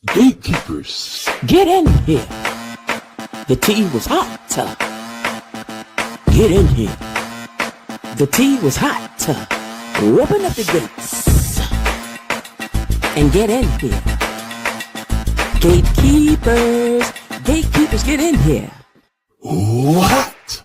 Gatekeepers, Get in here. The tea was hot. Get in here. The tea was hot. Open up the gates and get in here. Gatekeepers, gatekeepers, get in here. what?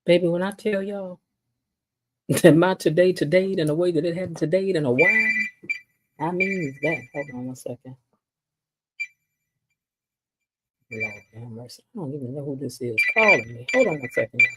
Baby, when I tell y'all that my today and the way that it happened today and a while, I mean that. Hold on 1 second. Lord have mercy. I don't even know who this is calling me. Hold on 1 second, y'all.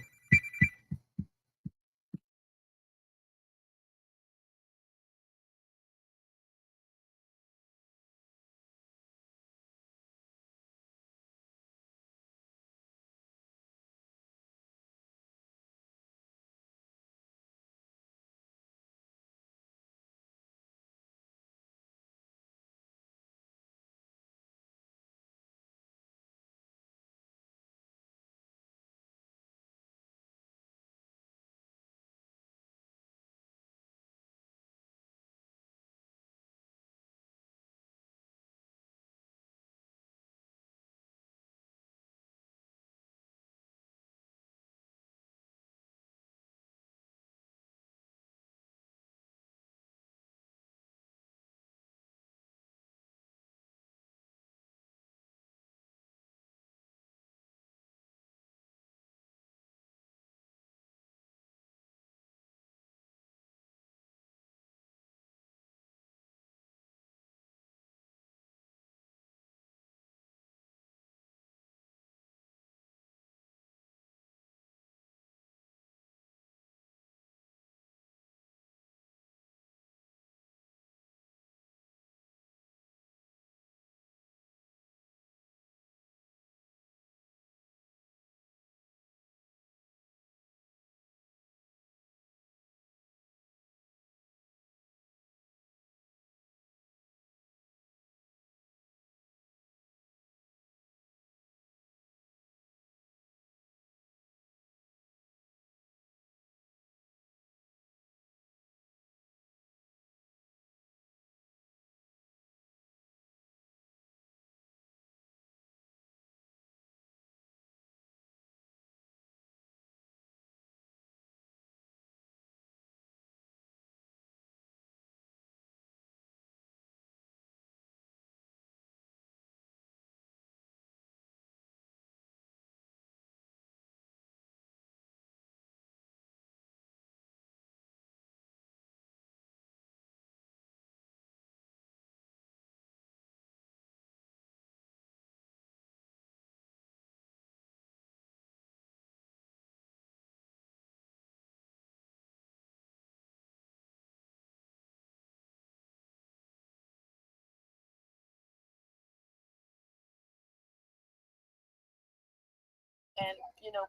And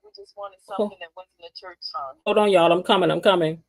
we just wanted something that wasn't a church song. Hold on, y'all. I'm coming.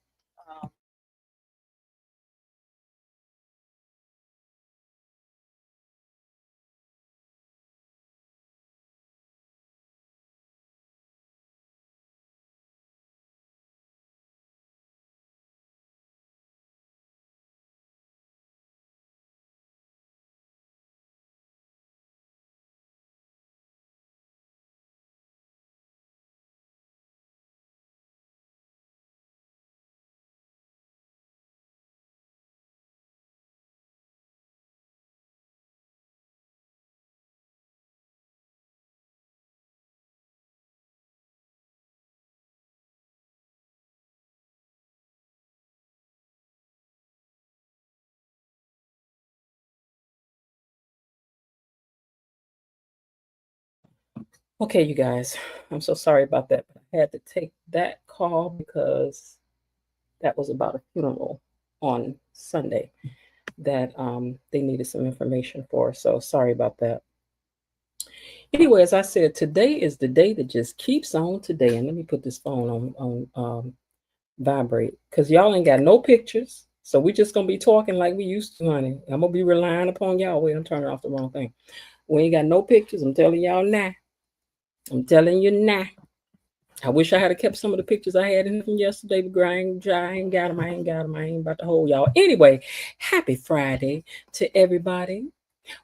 Okay, you guys, I'm so sorry about that, but I had to take that call because that was about a funeral on Sunday that they needed some information for. So sorry about that. Anyway, as I said, today is the day that just keeps on today. And let me put this phone on vibrate because y'all ain't got no pictures. So we just gonna be talking like we used to, honey. I'm gonna be relying upon y'all. Wait, I'm turning off the wrong thing. We ain't got no pictures. I'm telling y'all now. I'm telling you now. I wish I had kept some of the pictures I had in from yesterday, but I ain't got them. I ain't about to hold y'all. Anyway, happy Friday to everybody.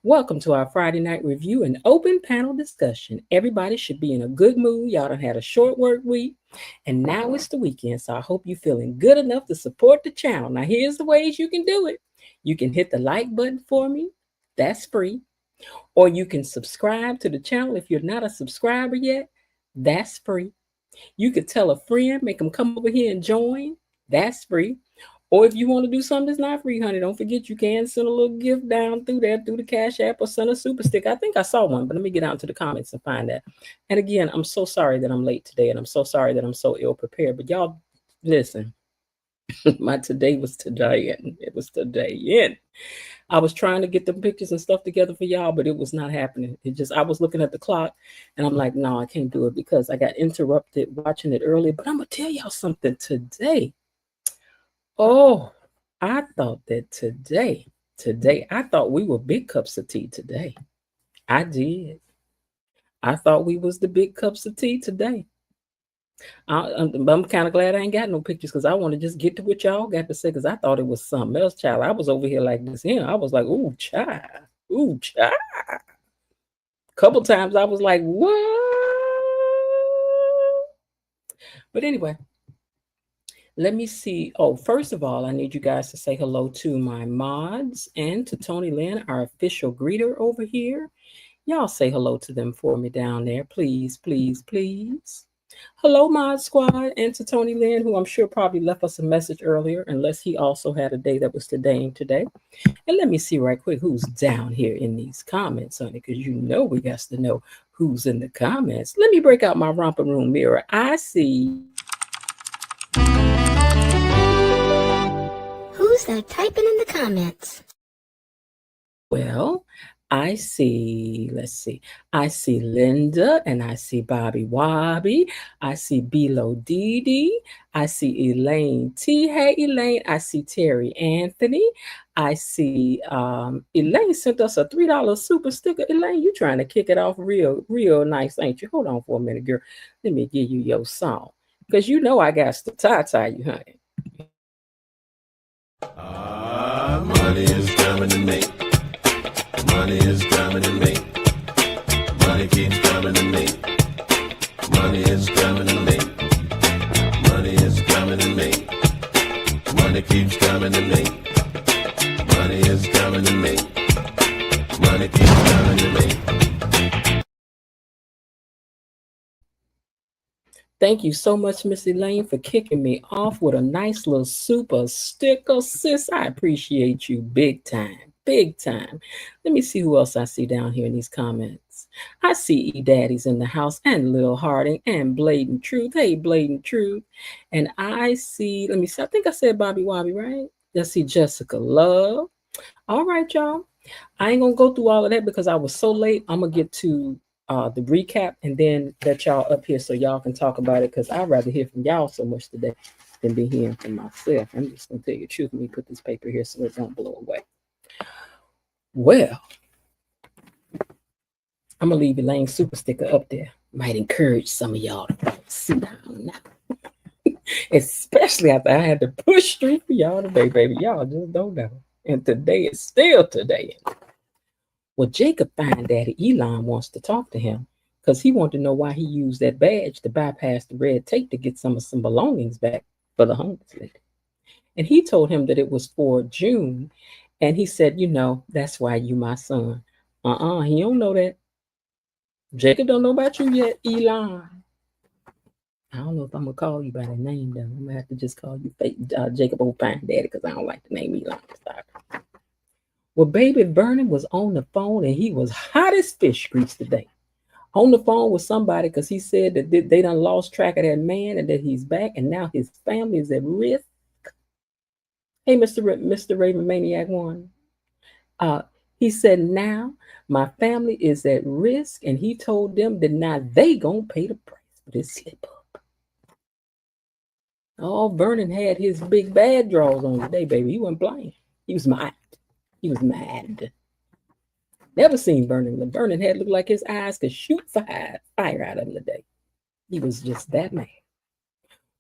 Welcome to our Friday night review and open panel discussion. Everybody should be in a good mood. Y'all done had a short work week, and now it's the weekend, so I hope you're feeling good enough to support the channel. Now, here's the ways you can do it. You can hit the like button for me. That's free. Or you can subscribe to the channel if you're not a subscriber yet. That's free. You could tell a friend, make them come over here and join. That's free. Or if you want to do something that's not free, honey, don't forget you can send a little gift down through there, through the Cash App, or send a super stick. I think I saw one, but let me get out into the comments and find that. And again, I'm so sorry that I'm late today, and I'm so sorry that I'm so ill prepared. But y'all, listen, my today was today, and it was today. And I was trying to get the pictures and stuff together for y'all, but it was not happening. I was looking at the clock and I'm like, no, I can't do it because I got interrupted watching it earlier. But I'm going to tell y'all something today. Oh, I thought that today, I thought we were big cups of tea today. I did. I thought we was the big cups of tea today. I'm kind of glad I ain't got no pictures because I want to just get to what y'all got to say because I thought it was something else, child. I was over here like this here. I was like, ooh, child. Ooh, child. Couple times I was like, what? But anyway, let me see. Oh, first of all, I need you guys to say hello to my mods and to Tony Lynn, our official greeter over here. Y'all say hello to them for me down there, please, please, please. Hello, Mod Squad, and to Tony Lynn, who I'm sure probably left us a message earlier, unless he also had a day that was today. And let me see right quick who's down here in these comments, honey, because you know we got to know who's in the comments. Let me break out my romper room mirror. I see. Who's that typing in the comments? Well, I see, let's see. I see Linda and I see Bobby Wobby. I see Bilo Dee. I see Elaine T. Hey, Elaine. I see Terry Anthony. I see Elaine sent us a $3 super sticker. Elaine, you trying to kick it off real nice, ain't you? Hold on for a minute, girl. Let me give you your song. Because you know I got to tie you, honey. Money is coming to me. Money is coming to me. Money keeps coming to me. Money is coming to me. Money is coming to me. Money keeps coming to me. Money is coming to me. Money keeps coming to me. Thank you so much, Miss Elaine, for kicking me off with a nice little super sticker, sis. I appreciate you big time, big time. Let me see who else I see down here in these comments. I see E-Daddy's in the house and Lil Harding and Bladen Truth. Hey, Bladen Truth. And I see, let me see, I think I said Bobby Wobby, right? Let's see Jessica Love. All right, y'all. I ain't gonna go through all of that because I was so late. I'm gonna get to the recap and then let y'all up here so y'all can talk about it because I'd rather hear from y'all so much today than be hearing from myself. I'm just gonna tell you the truth. Let me put this paper here so it don't blow away. Well, I'm gonna leave Elaine super sticker up there. Might encourage some of y'all to sit down now. Especially after I had to push through for y'all today, baby. Y'all just don't know. And today is still today. Well, Jacob find Daddy Elon wants to talk to him because he wanted to know why he used that badge to bypass the red tape to get some belongings back for the homeless lady. And he told him that it was for June. And he said, you know, that's why you my son. He don't know that. Jacob don't know about you yet, Elon. I don't know if I'm going to call you by the name, though. I'm going to have to just call you Jacob Old Fine Daddy because I don't like the name Elon. Well, baby Vernon was on the phone and he was hot as fish grease today. On the phone with somebody because he said that they done lost track of that man and that he's back and now his family is at risk. Hey, Mr. Raven Maniac One. He said now my family is at risk and he told them that now they gonna pay the price for this slip up. Oh, Vernon had his big bad draws on today, baby. He wasn't playing. He was mad. He was mad. Never seen Vernon. The Vernon head looked like his eyes could shoot fire out of him today. He was just that man.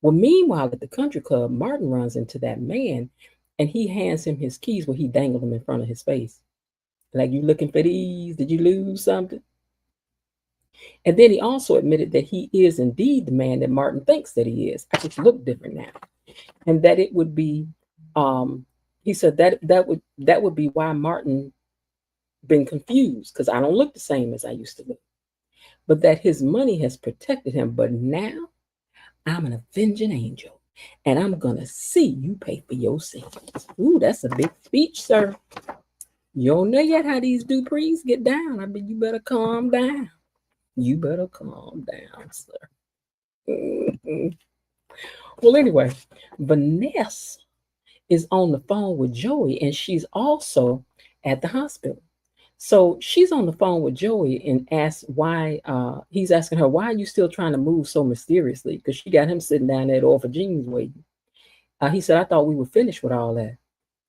Well, meanwhile, at the country club, Martin runs into that man and he hands him his keys where he dangled them in front of his face. Like, you looking for these? Did you lose something? And then he also admitted that he is indeed the man that Martin thinks that he is. I just look different now. And that it would be, he said that would be why Martin been confused, because I don't look the same as I used to look. But that his money has protected him. But now I'm an avenging angel, and I'm gonna see you pay for your sins. Ooh, that's a big speech, sir. You don't know yet how these Duprees get down. I mean, you better calm down. You better calm down, sir. Mm-hmm. Well, anyway, Vanessa is on the phone with Joey, and she's also at the hospital. So she's on the phone with Joey and asks why, he's asking her, why are you still trying to move so mysteriously? Because she got him sitting down there at Orphan Jeans waiting. He said, I thought we were finished with all that.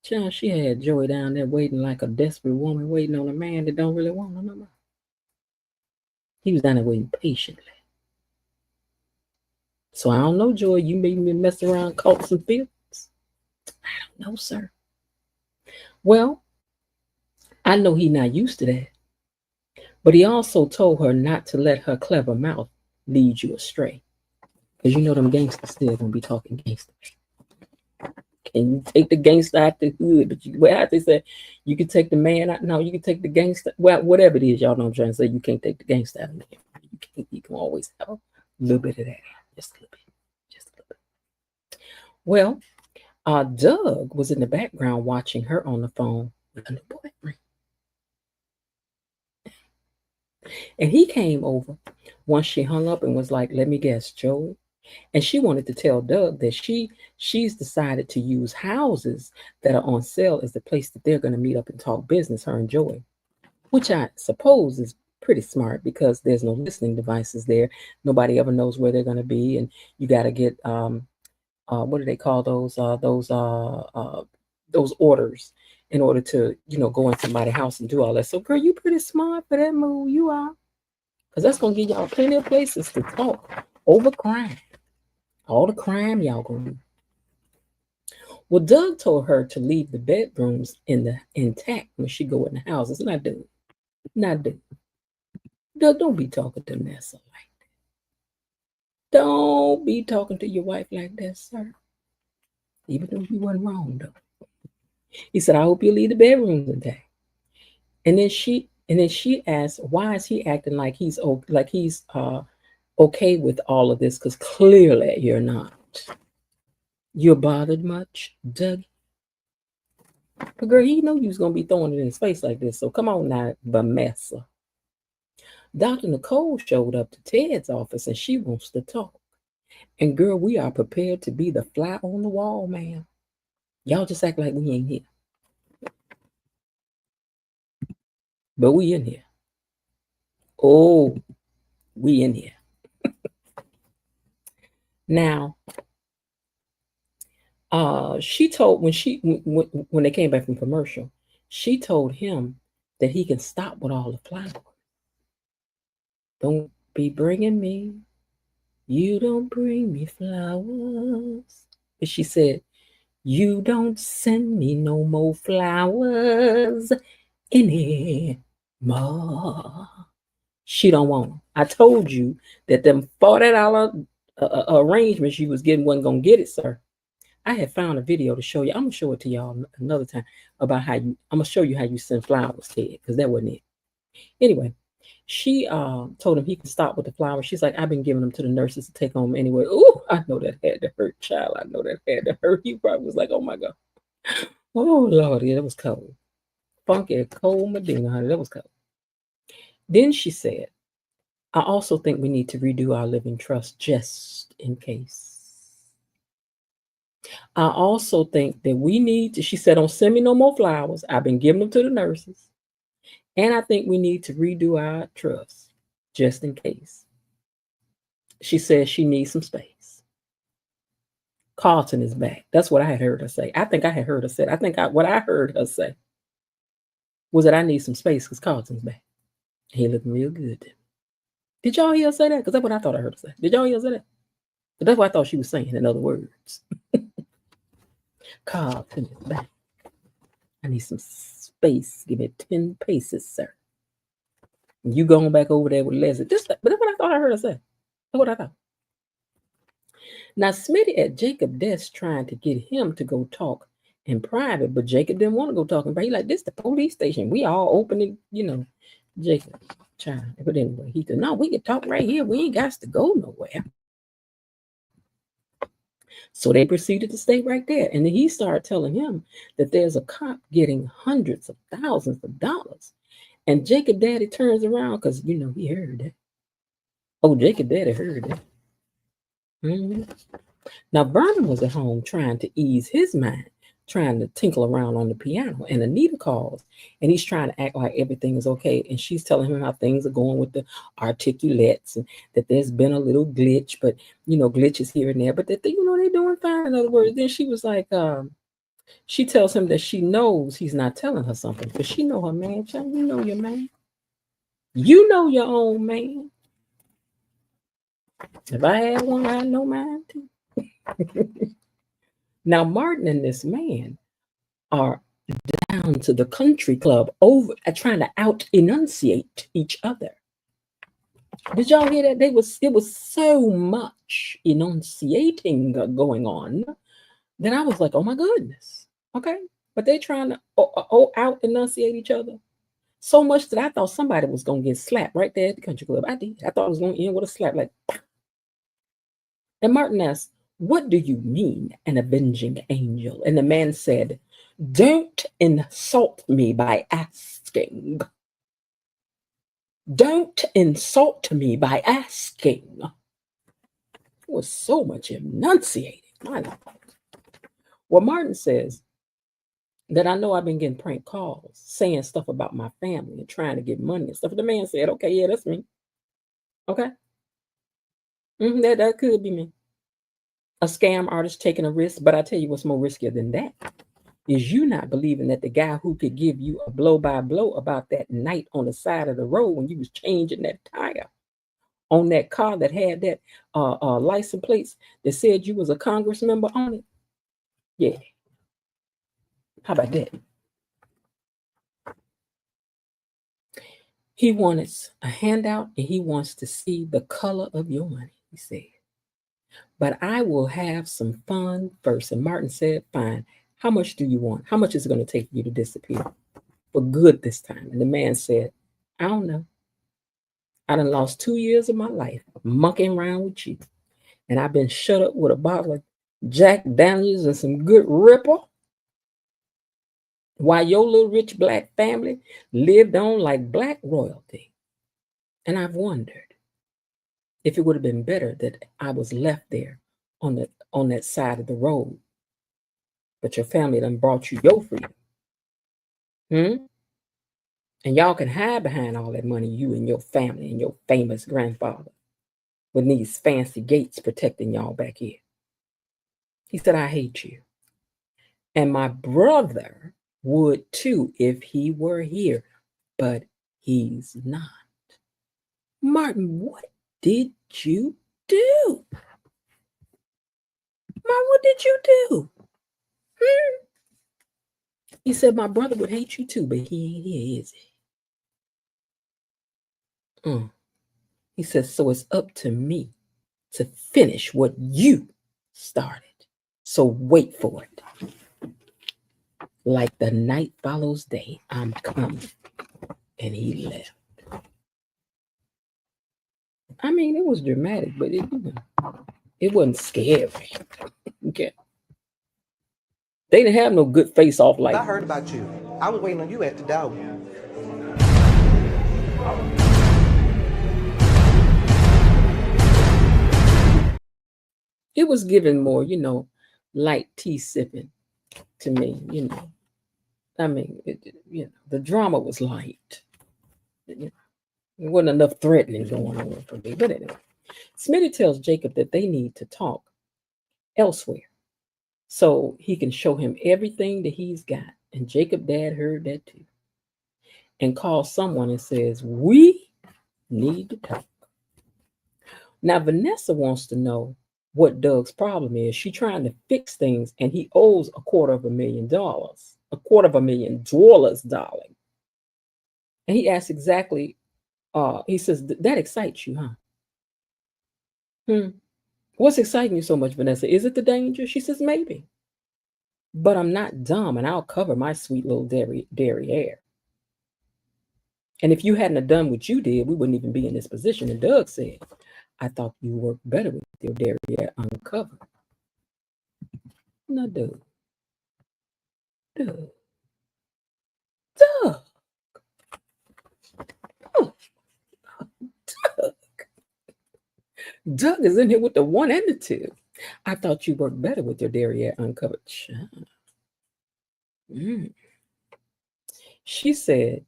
Child, she had Joey down there waiting like a desperate woman waiting on a man that don't really want her no more. He was down there waiting patiently. So I don't know, Joey, you made me mess around, caught some feelings. I don't know, sir. Well, I know he's not used to that. But he also told her not to let her clever mouth lead you astray. Because you know them gangsters still gonna be talking gangster. Can you take the gangster out the hood? But how they say you can take the man out. No, you can take the gangster. Well, whatever it is, y'all know what I'm trying to say. You can't take the gangster out of there. You can always have a little bit of that. Just a little bit. Just a little bit. Well, Doug was in the background watching her on the phone with a new boyfriend. And he came over once she hung up and was like, let me guess, Joey. And she wanted to tell Doug that she's decided to use houses that are on sale as the place that they're going to meet up and talk business, her and Joey, which I suppose is pretty smart because there's no listening devices there. Nobody ever knows where they're going to be. And you got to get, what do they call those orders in order to, go in somebody's house and do all that. So, girl, you pretty smart for that move. You are. Because that's going to give y'all plenty of places to talk over crime. All the crime y'all going to do. Well, Doug told her to leave the bedrooms intact when she go in the house. It's not doing. Not doing. Doug, don't be talking to Nessa like that. Don't be talking to your wife like that, sir. Even though you wasn't wrong, though. He said, I hope you leave the bedrooms intact. And then she asked, why is he acting like he's okay with all of this? Because clearly you're not. You're bothered much, Doug? But girl, he knew you was gonna be throwing it in his face like this. So come on now, Vanessa. Dr. Nicole showed up to Ted's office and she wants to talk. And girl, we are prepared to be the fly on the wall, ma'am. Y'all just act like we ain't here. But we in here. Oh, we in here. Now, she told when they came back from commercial, she told him that he can stop with all the flowers. Don't be bringing me. You don't bring me flowers. But she said, you don't send me no more flowers anymore. She don't want them. I told you that them $40 arrangements you was getting wasn't going to get it, sir. I had found a video to show you. I'm going to show it to y'all another time about I'm going to show you how you send flowers, Ted, because that wasn't it. Anyway, she told him he could stop with the flowers. She's like, I've been giving them to the nurses to take home anyway. Ooh, I know that had to hurt, child. I know that had to hurt. He probably was like, oh my God. Oh, Lord, yeah, that was cold. Funky, cold Medina, honey, that was cold. Then she said, I also think we need to redo our living trust just in case. I also think that we need to, she said, don't send me no more flowers. I've been giving them to the nurses. And I think we need to redo our trust just in case. She says she needs some space. Carlton is back. That's what I had heard her say. I think I had heard her say. What I heard her say was that I need some space because Carlton's back. He looking real good. Did y'all hear her say that? Because that's what I thought I heard her say. Did y'all hear her say that? But that's what I thought she was saying, in other words. Carlton is back. I need some space. Give me 10 paces, sir. You going back over there with Leslie. But that's what I thought I heard her say. That's what I thought. Now, Smitty at Jacob desk trying to get him to go talk in private, but Jacob didn't want to go talking. But he like, this the police station. We all opening, Jacob, child. But anyway, he said, no, we can talk right here. We ain't got to go nowhere. So they proceeded to stay right there. And then he started telling him that there's a cop getting hundreds of thousands of dollars. And Jacob daddy turns around because, he heard that. Oh, Jacob daddy heard that. Mm-hmm. Now, Vernon was at home trying to ease his mind, trying to tinkle around on the piano. And Anita calls, and he's trying to act like everything is okay. And she's telling him how things are going with the articulates and that there's been a little glitch, but, glitches here and there, but that, they're doing fine. In other words, then she was like, she tells him that she knows he's not telling her something, but she know her man. Child, you know your man. You know your own man. If I had one, I know mine too. Now, Martin and this man are down to the country club over trying to out enunciate each other. Did y'all hear that? It was so much enunciating going on that I was like, oh my goodness. Okay. But they trying to out enunciate each other so much that I thought somebody was going to get slapped right there at the country club. I did. I thought it was going to end with a slap like. And Martin asked, what do you mean, an avenging angel? And the man said, don't insult me by asking. Don't insult me by asking. It was so much enunciating. Well, Martin says that I know I've been getting prank calls, saying stuff about my family and trying to get money and stuff. The man said, okay, yeah, that's me. Okay. That could be me. A scam artist taking a risk, but I tell you what's more riskier than that is you not believing that the guy who could give you a blow-by-blow about that night on the side of the road when you was changing that tire on that car that had that license plates that said you was a Congress member on it. Yeah. How about that? He wanted a handout and he wants to see the color of your money, he said. But I will have some fun first. And Martin said, fine. How much do you want? How much is it going to take for you to disappear for good this time? And the man said, I don't know. I done lost 2 years of my life monkeying around with you. And I've been shut up with a bottle of Jack Daniels and some good Ripper while your little rich black family lived on like black royalty. And I've wondered if it would have been better that I was left there on that side of the road. But your family done brought you your freedom. And y'all can hide behind all that money, you and your family and your famous grandfather, with these fancy gates protecting y'all back here. He said, I hate you. And my brother would too if he were here, but he's not. Martin, what did you do? Martin, what did you do? He said, my brother would hate you too, but he ain't here, is he? He says, so it's up to me to finish what you started. So wait for it. Like the night follows day, I'm coming. And he left. I mean, it was dramatic, but it wasn't scary. Okay. They didn't have no good face off like I heard about you. I was waiting on you at the door. It was given more, light tea sipping to me, I mean, the drama was light. There wasn't enough threatening going on for me. But anyway, Smitty tells Jacob that they need to talk elsewhere so he can show him everything that he's got. And Jacob dad heard that too. and calls someone and says, we need to talk. Now, Vanessa wants to know what Doug's problem is. She's trying to fix things, and he owes $250,000. $250,000, darling. And he asks exactly, he says, that excites you, huh? What's exciting you so much, Vanessa? Is it the danger? She says, maybe. But I'm not dumb, and I'll cover my sweet little derriere. And if you hadn't have done what you did, we wouldn't even be in this position. And Doug said, I thought you worked better with your derriere uncovered. No, Doug. Doug. Doug is in here with the one and the two. I thought you worked better with your derriere uncovered. She said,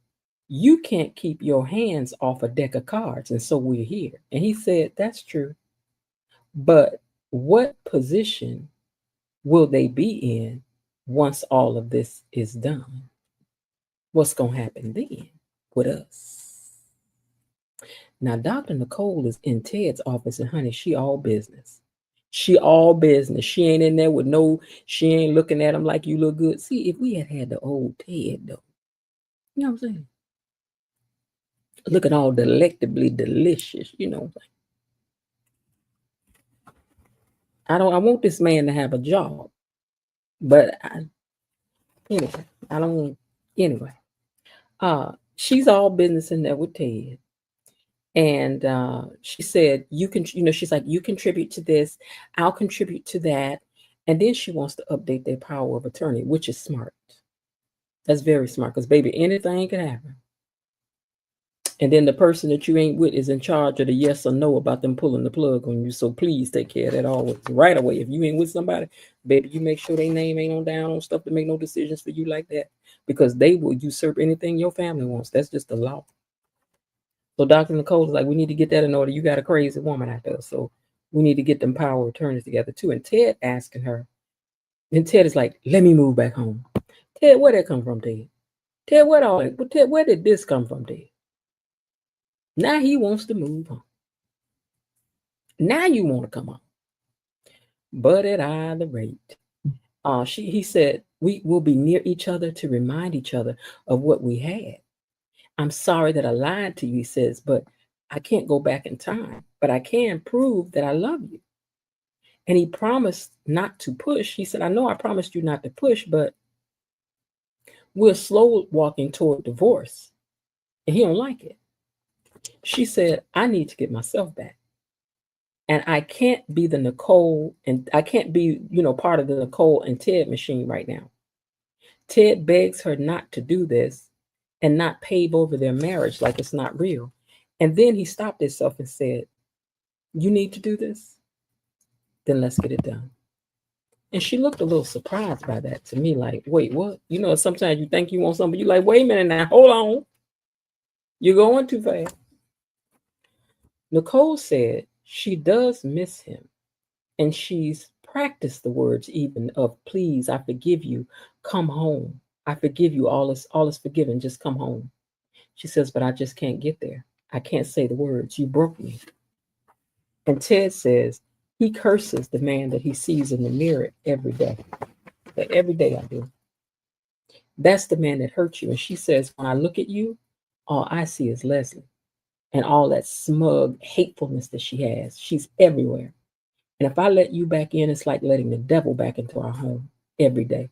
you can't keep your hands off a deck of cards, and so we're here. And he said, that's true. But what position will they be in once all of this is done? What's going to happen then with us? Now, Dr. Nicole is in Ted's office, and honey, she all business. She all business. She ain't in there with she ain't looking at him like you look good. See, if we had the old Ted, though, you know what I'm saying? Looking all delectably delicious, you know. I want this man to have a job, but anyway, she's all business in there with Ted. And she said, she's like, you contribute to this, I'll contribute to that. And then she wants to update their power of attorney, which is smart. That's very smart, because baby, anything can happen. And then the person that you ain't with is in charge of the yes or no about them pulling the plug on you. So please take care of that always right away. If you ain't with somebody, baby, you make sure their name ain't on down on stuff to make no decisions for you like that, because they will usurp anything your family wants. That's just the law. So Dr. Nicole is like, we need to get that in order. You got a crazy woman out there. So we need to get them power of attorneys together too. And Ted asking her, and Ted is like, let me move back home. Ted, where that come from, Ted? Ted, where did this come from, Ted? Now he wants to move on. Now you want to come on. But at either rate, he said, we will be near each other to remind each other of what we had. I'm sorry that I lied to you, he says, but I can't go back in time, but I can prove that I love you. And he promised not to push. He said, I know I promised you not to push, but we're slow walking toward divorce. And he don't like it. She said, I need to get myself back. And I can't be the Nicole, and I can't be, part of the Nicole and Ted machine right now. Ted begs her not to do this and not pave over their marriage like it's not real. And then he stopped himself and said, you need to do this? Then let's get it done. And she looked a little surprised by that to me, like, wait, what? Sometimes you think you want something, you're like, wait a minute now, hold on. You're going too fast. Nicole said she does miss him, and she's practiced the words even of, please, I forgive you, come home. I forgive you, all is forgiven, just come home. She says, but I just can't get there. I can't say the words, you broke me. And Ted says he curses the man that he sees in the mirror every day. Every day I do. That's the man that hurt you. And she says, when I look at you, all I see is Leslie and all that smug hatefulness that she has. She's everywhere. And if I let you back in, it's like letting the devil back into our home every day.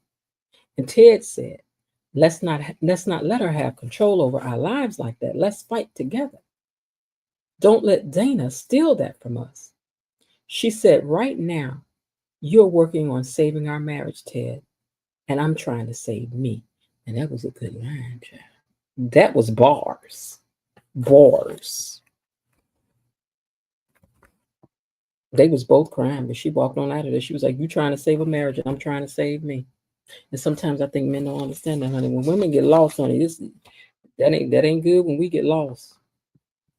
And Ted said, let's not let her have control over our lives like that. Let's fight together. Don't let Dana steal that from us. She said, right now, you're working on saving our marriage, Ted, and I'm trying to save me. And that was a good line, child. That was bars. Bars. They was both crying, but she walked on out of there. She was like, you trying to save a marriage, and I'm trying to save me. And sometimes I think men don't understand that, honey. When women get lost, honey, that ain't good when we get lost.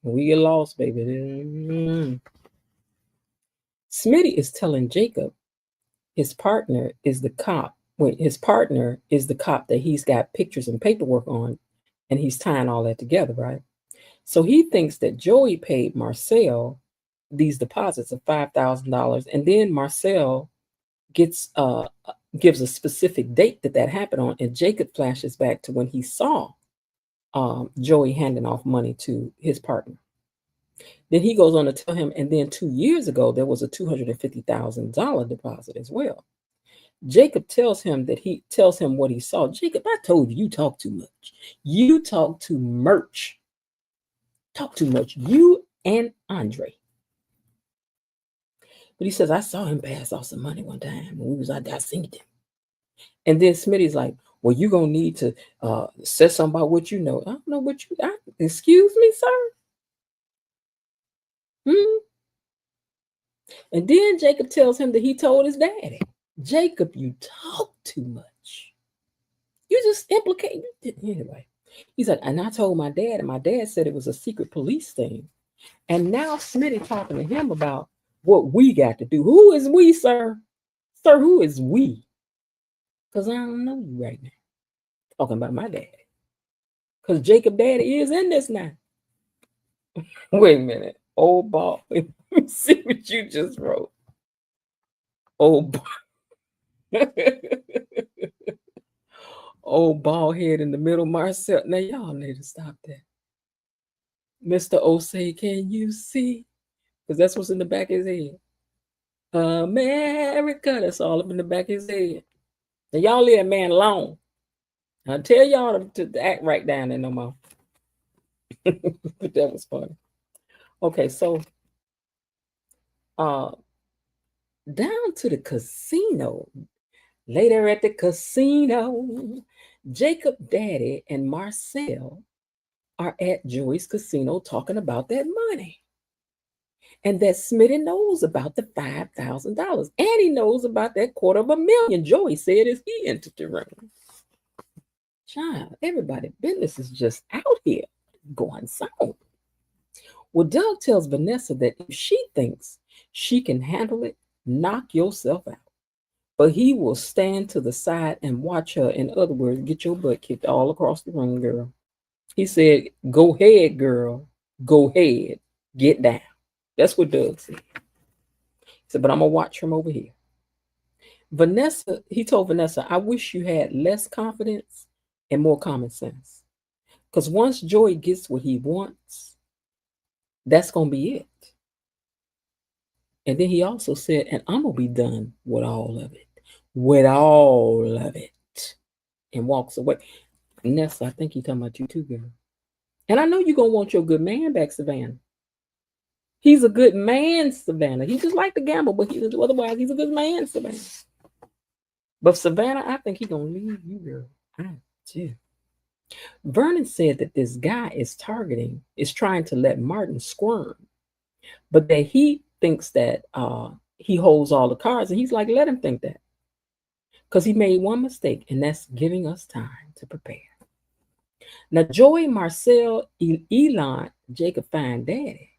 When we get lost, baby. Smitty is telling Jacob his partner is the cop. When his partner is the cop that he's got pictures and paperwork on, And he's tying all that together, right? So he thinks that Joey paid Marcel these deposits of $5,000, and then Marcel gives a specific date that happened on, and Jacob flashes back to when he saw Joey handing off money to his partner. Then he goes on to tell him, and then 2 years ago there was a $250,000 deposit as well. Jacob tells him what he saw. Jacob, I told you talk too much. You talk too much. Talk too much. You and Andre. But he says, I saw him pass off some money one time when we was out there singing him. And then Smitty's like, well, you're going to need to say something about what you know. I don't know what excuse me, sir? And then Jacob tells him that he told his daddy. Jacob, you talk too much. You just implicate. Anyway, he's like, and I told my dad, and my dad said it was a secret police thing. And now Smitty talking to him about what we got to do. Who is we, sir? Sir, who is we? Because I don't know you right now. Talking about my daddy. Because Jacob daddy is in this now. Wait a minute. Old ball. Let me see what you just wrote. Old ball. Old bald head in the middle, Marcel. Now y'all need to stop that. Mr. Osei, can you see? Because that's what's in the back of his head. America, that's all up in the back of his head. Now y'all leave that man alone. I tell y'all to act right down there no more. But that was funny. Okay, so down to the casino. Later at the casino, Jacob daddy and Marcel are at Joey's casino talking about that money. And that Smitty knows about the $5,000. And he knows about that $250,000 Joey said as he entered the room. Child, everybody's business is just out here going south. Well, Doug tells Vanessa that if she thinks she can handle it, knock yourself out. But he will stand to the side and watch her. In other words, get your butt kicked all across the room, girl. He said, go ahead, girl. Go ahead. Get down. That's what Doug said. He said, but I'm going to watch from over here. He told Vanessa, I wish you had less confidence and more common sense. Because once Joey gets what he wants, that's going to be it. And then he also said, and I'm going to be done with all of it. With all of it. And walks away. Vanessa, I think he's talking about you too, girl. And I know you're going to want your good man back, Savannah. He's a good man, Savannah. He just like to gamble, but otherwise he's a good man, Savannah. But Savannah, I think he's going to leave you, girl. I do. Vernon said that this guy is trying to let Martin squirm. But that he thinks that he holds all the cards. And he's like, let him think that. Because he made one mistake, and that's giving us time to prepare. Now, Joey, Marcel, Elon, Jacob Fine Daddy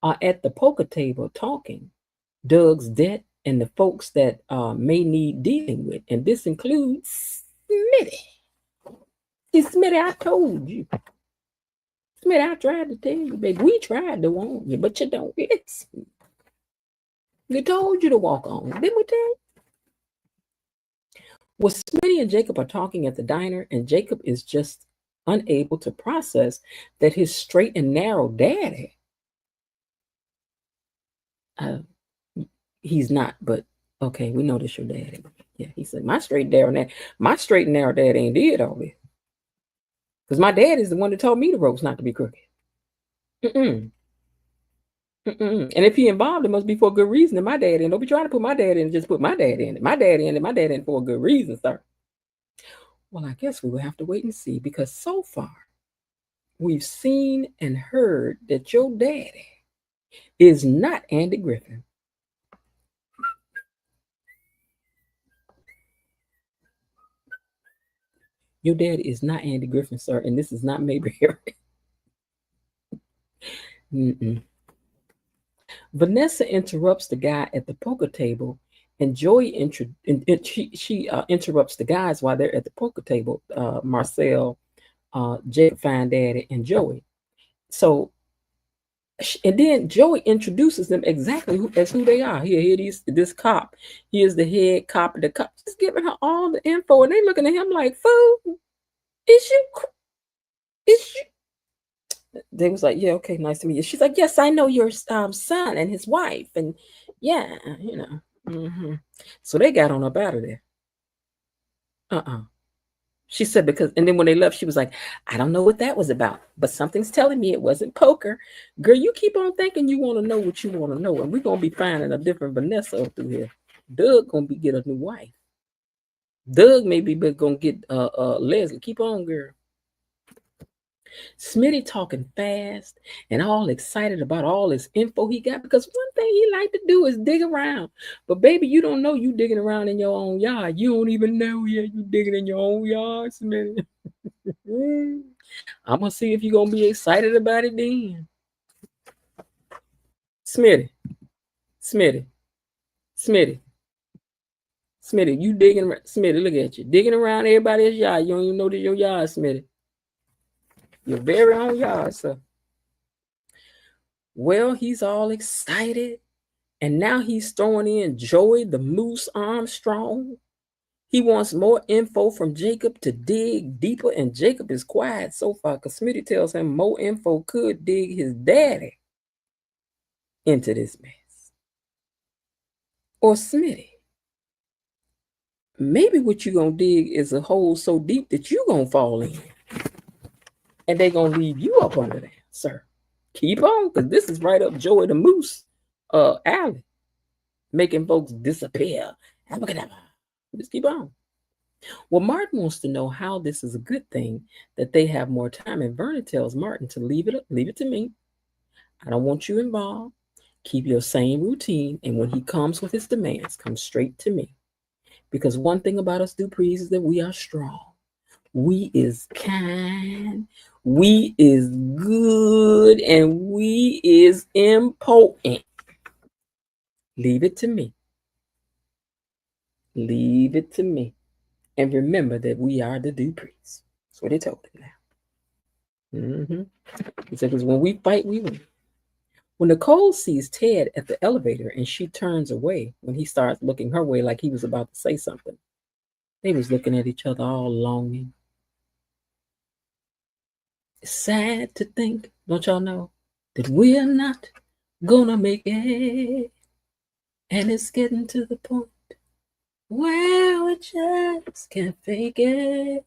are at the poker table talking Doug's debt and the folks that may need dealing with. And this includes Smitty. See, Smitty, I told you. Smitty, I tried to tell you, baby. We tried to warn you, but you don't listen. We told you to walk on. Didn't we tell you? Well, Smitty and Jacob are talking at the diner, and Jacob is just unable to process that his straight and narrow daddy, he's not, but okay, we know this your daddy. Yeah, he said, my straight and narrow daddy ain't did all this. Because my dad is the one that told me the ropes not to be crooked. And if he involved, it must be for a good reason. And my dad in. Don't be trying to put my dad in and just put my dad in. My dad in for a good reason, sir. Well, I guess we will have to wait and see, because so far we've seen and heard that your daddy is not Andy Griffin. Your daddy is not Andy Griffin, sir, and this is not Mayberry. Vanessa interrupts the guy at the poker table, and Joey interrupts the guys while they're at the poker table. Marcel, Jacob find Daddy and Joey. So, and then Joey introduces them exactly as who they are. Here, this cop. Here's the head cop. The cop just giving her all the info, and they looking at him like, "Fool, is you? Is you?" They was like, "Yeah, okay, nice to meet you." She's like, "Yes, I know your son and his wife, and yeah, you know." So they got on up out of there. She said because, and then when they left, she was like, "I don't know what that was about, but something's telling me it wasn't poker." Girl, you keep on thinking you want to know what you want to know, and we're gonna be finding a different Vanessa up through here. Doug gonna get a new wife. Doug maybe gonna get Leslie. Keep on, girl. Smitty talking fast and all excited about all this info he got, because one thing he like to do is dig around. But baby, you don't know you digging around in your own yard. You don't even know yet you digging in your own yard, Smitty. I'm gonna see if you're gonna be excited about it then. Smitty, Smitty, Smitty, Smitty, you digging around. Smitty, look at you. Digging around everybody's yard. You don't even know this your yard, Smitty. Your very own yard, sir. Well, he's all excited. And now he's throwing in Joey the Moose Armstrong. He wants more info from Jacob to dig deeper, and Jacob is quiet so far because Smitty tells him more info could dig his daddy into this mess. Or Smitty, maybe what you're going to dig is a hole so deep that you're going to fall in. And they're going to leave you up under there, sir. Keep on, because this is right up Joey the Moose alley. Making folks disappear. Just keep on. Well, Martin wants to know how this is a good thing that they have more time. And Vernon tells Martin to leave it to me. I don't want you involved. Keep your same routine. And when he comes with his demands, come straight to me. Because one thing about us Duprees is that we are strong. We is kind. We is good. And we is important. Leave it to me. Leave it to me. And remember that we are the Duprees. That's what he told him now. He said, because when we fight, we win. When Nicole sees Ted at the elevator and she turns away, when he starts looking her way like he was about to say something, they was looking at each other all longing. It's sad to think, don't y'all know, that we're not gonna make it. And it's getting to the point where we just can't fake it.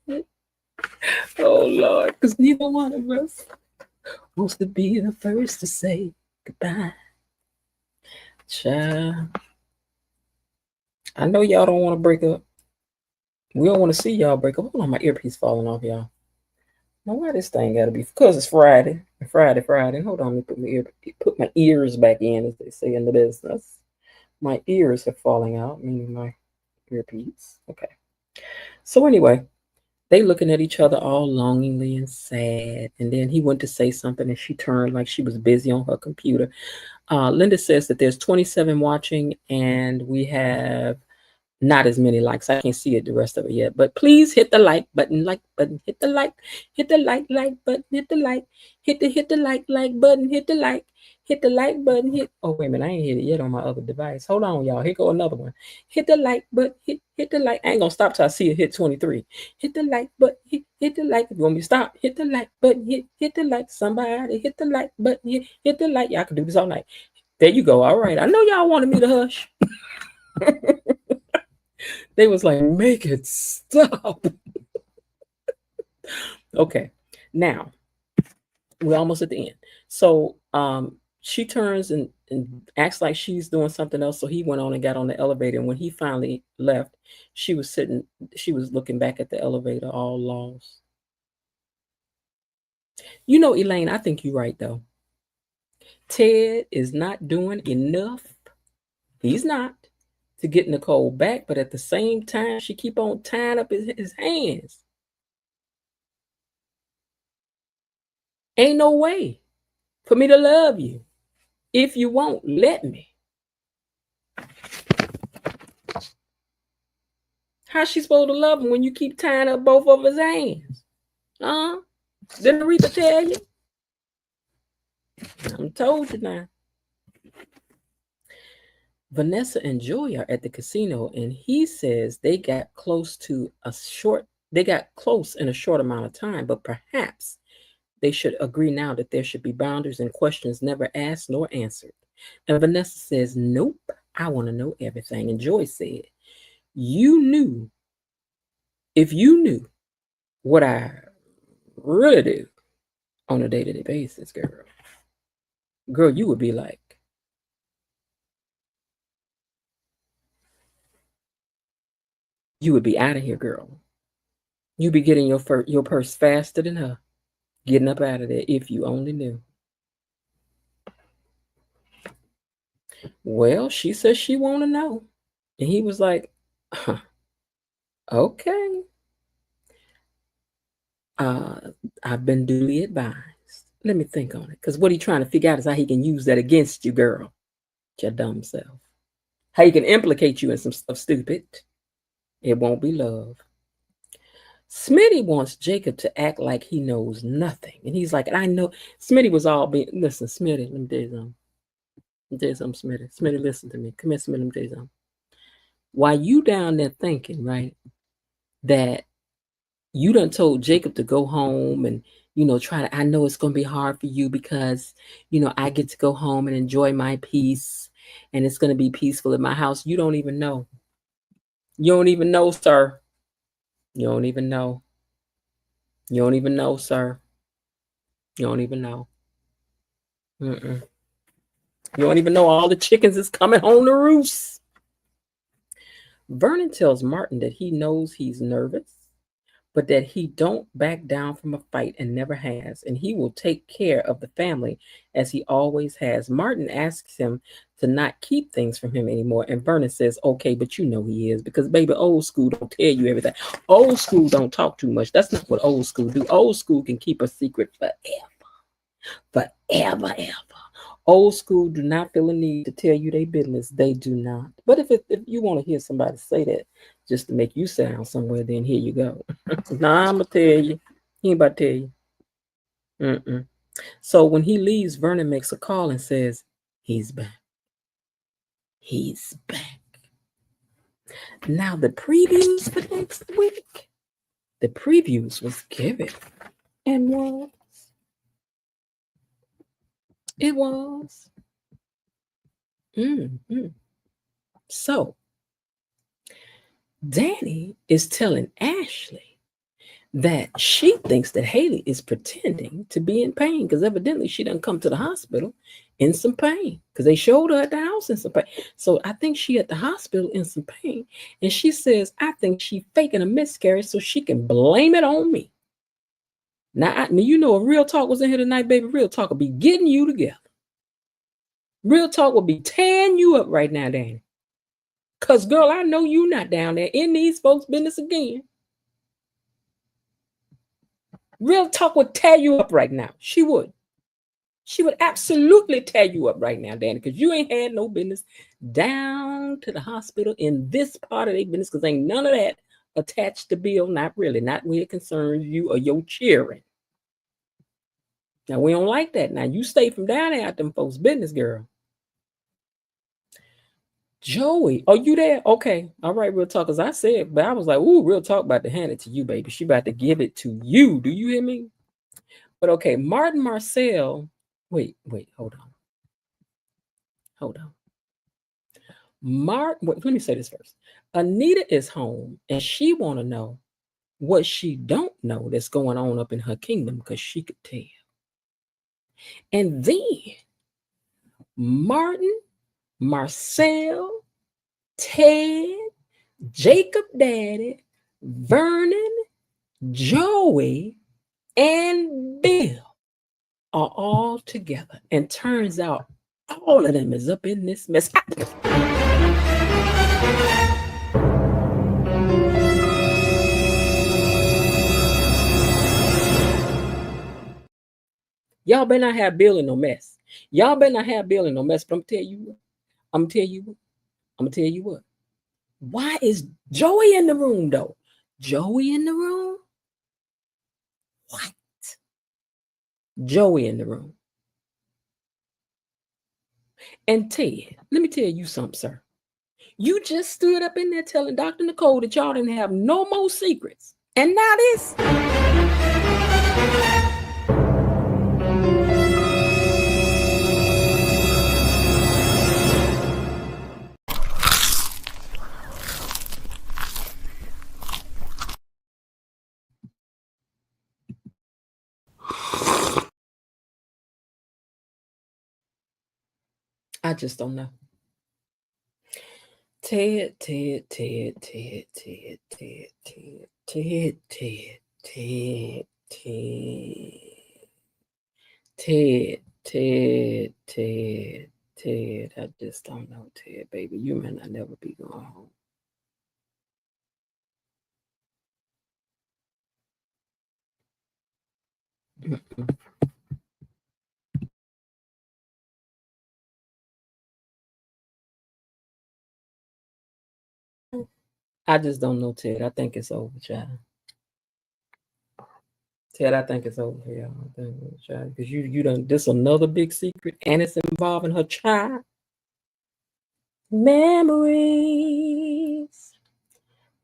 Oh, Lord, because neither one of us wants to be the first to say goodbye. Child, I know y'all don't want to break up. We don't want to see y'all break up. Hold on, my earpiece falling off, y'all. Now, why this thing got to be? Because it's Friday. Friday. Hold on, let me put my ears back in, as they say in the business. My ears are falling out, meaning my earpiece. Okay. So anyway, they looking at each other all longingly and sad. And then he went to say something and she turned like she was busy on her computer. Linda says that there's 27 watching and we have not as many likes. I can't see it, the rest of it yet. But please hit the like button, hit the like button, hit the like button, hit the like button, oh wait a minute, I ain't hit it yet on my other device. Hold on, y'all. Here go another one. Hit the like button, hit the like. I ain't gonna stop till I see it hit 23. Hit the like button, hit the like. If you want me to stop, hit the like button, hit the like. Somebody hit the like button, hit the like. Y'all can do this all night. There you go. All right. I know y'all wanted me to hush. They was like, make it stop. Okay. Now, we're almost at the end. So she turns and acts like she's doing something else. So he went on and got on the elevator. And when he finally left, she was looking back at the elevator all lost. You know, Elaine, I think you're right, though. Ted is not doing enough. He's not. To get Nicole back, but at the same time, she keep on tying up his hands. Ain't no way for me to love you if you won't let me. How's she supposed to love him when you keep tying up both of his hands? Huh? Didn't Aretha tell you? I'm told you now. Vanessa and Joy are at the casino, and he says they got close in a short amount of time, but perhaps they should agree now that there should be boundaries and questions never asked nor answered. And Vanessa says, nope, I want to know everything. And Joy said, if you knew what I really do on a day-to-day basis, girl, you would be like, you would be out of here, girl. You'd be getting your purse faster than her, getting up out of there if you only knew. Well, she says she want to know. And he was like, okay. I've been duly advised. Let me think on it. Because what he's trying to figure out is how he can use that against you, girl. Your dumb self. How he can implicate you in some stuff stupid. It won't be love. Smitty wants Jacob to act like he knows nothing. And he's like, I know. Smitty was all being, listen, Smitty, let me tell you something. Let me tell you something, Smitty. Smitty, listen to me. Come here, Smitty, let me tell you something. While you down there thinking, right, that you done told Jacob to go home and, I know it's going to be hard for you because, I get to go home and enjoy my peace and it's going to be peaceful in my house. You don't even know. You don't even know, sir. You don't even know. You don't even know, sir. You don't even know. You don't even know all the chickens is coming home to roost. Vernon tells Martin that he knows he's nervous, but that he don't back down from a fight and never has, and he will take care of the family as he always has. Martin asks him to not keep things from him anymore, and Vernon says, okay, but you know he is, because baby, old school don't tell you everything. Old school don't talk too much. That's not what old school do. Old school can keep a secret forever. Old school do not feel a need to tell you their business. They do not. But if you want to hear somebody say that just to make you sound somewhere, then here you go. Nah, I'm going to tell you. He ain't about to tell you. So when he leaves, Vernon makes a call and says, he's back. He's back. Now the previews for next week. The previews was given. And was. It was. So, Danny is telling Ashley that she thinks that Haley is pretending to be in pain because evidently she done come to the hospital in some pain because they showed her at the house in some pain. So I think she at the hospital in some pain. And she says, I think she faking a miscarriage so she can blame it on me. Now, if Real Talk was in here tonight, baby, Real Talk will be getting you together. Real Talk will be tearing you up right now, Danny. Because, girl, I know you not down there in these folks' business again. Real Talk would tear you up right now. She would. She would absolutely tear you up right now, Danny, because you ain't had no business down to the hospital in this part of their business because ain't none of that attached to Bill. Not really. Not when it concerns you or your cheering. Now, we don't like that. Now, you stay from down there at them folks' business, girl. Joey, are you there? Okay. All right, Real Talk. As I said, but I was like, ooh, Real Talk about to hand it to you, baby. She about to give it to you. Do you hear me? But okay, Martin Marcel. Wait, hold on. Let me say this first. Anita is home and she want to know what she don't know that's going on up in her kingdom because she could tell. And then Martin, Marcel, Ted, Jacob Daddy, Vernon, Joey, and Bill are all together. And turns out all of them is up in this mess. Y'all better not have Bill in no mess. Y'all better not have Bill in no mess. But I'm gonna tell you what. Why is Joey in the room though? Joey in the room? What? Joey in the room. And Ted, let me tell you something, sir. You just stood up in there telling Dr. Nicole that y'all didn't have no more secrets. And now this. I just don't know. Ted. I just don't know, Ted, baby. You may not never be going home. Mm-mm. I just don't know, Ted. I think it's over, child. Ted, I think it's over for y'all. I think it's child. Because you done this another big secret, and it's involving her child. Memories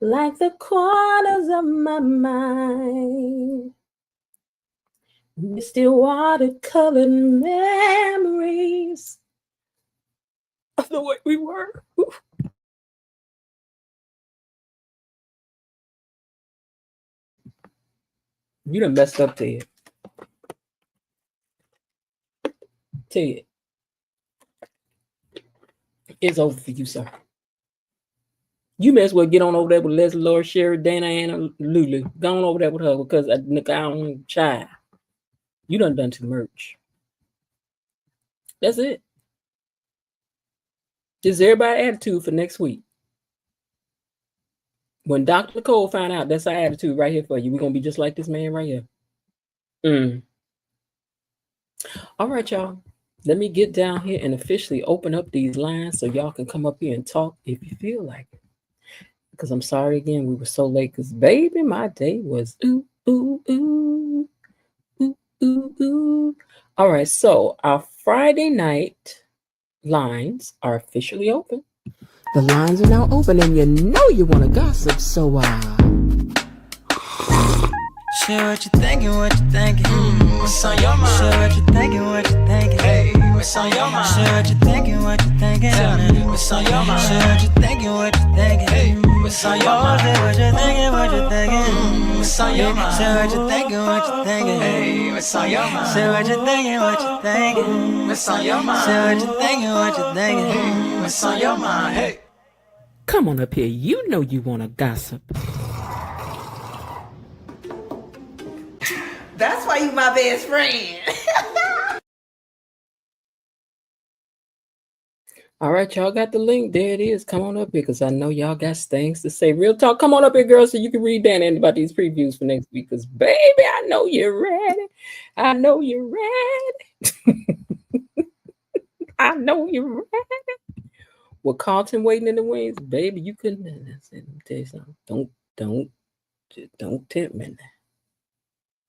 like the corners of my mind. Misty watercolored memories of the way we were. Oof. You done messed up, Ted. Ted. It's over for you, sir. You may as well get on over there with Leslie, Laura, Sherry, Dana, Anna, Lulu. Go on over there with her because I don't child. You done too much. That's it. This is everybody's attitude for next week. When Dr. Nicole find out, that's our attitude right here for you. We're going to be just like this man right here. All right, y'all. Let me get down here and officially open up these lines so y'all can come up here and talk if you feel like it. Because I'm sorry again, we were so late because, baby, my day was ooh, ooh, ooh, ooh, ooh, ooh. All right, so our Friday night lines are officially open. The lines are now open, and you know you want to gossip, so share what you thinking, what's on your mind? Share what you thinking, hey, what's on your mind? Share what you thinking, what's on your mind? Share what you thinking, hey, what's on your mind? Share what you thinking, what's on your mind? Share what you thinking, hey, what's on your mind? Share what you thinking, what's on your mind? Share what you thinking, hey, what's on your mind? Hey, come on up here. You know you want to gossip. That's why you my best friend. All right, y'all got the link. There it is. Come on up here because I know y'all got things to say. Real talk. Come on up here, girls, so you can read down about these previews for next week. Because, baby, I know you're ready. I know you're ready. I know you're ready. With Carlton waiting in the wings, baby, you couldn't. Let me tell you something. Don't tempt me now.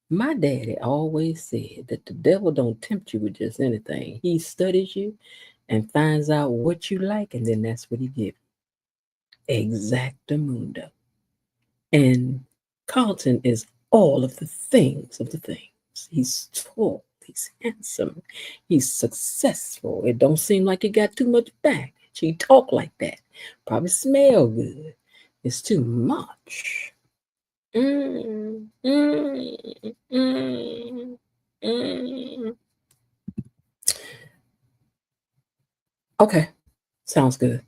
My daddy always said that the devil don't tempt you with just anything. He studies you and finds out what you like, and then that's what he gives you. Exactamundo. And Carlton is all of the things of the things. He's tall, he's handsome, he's successful. It don't seem like he got too much baggage. He talk like that. Probably smell good. It's too much. Okay, sounds good.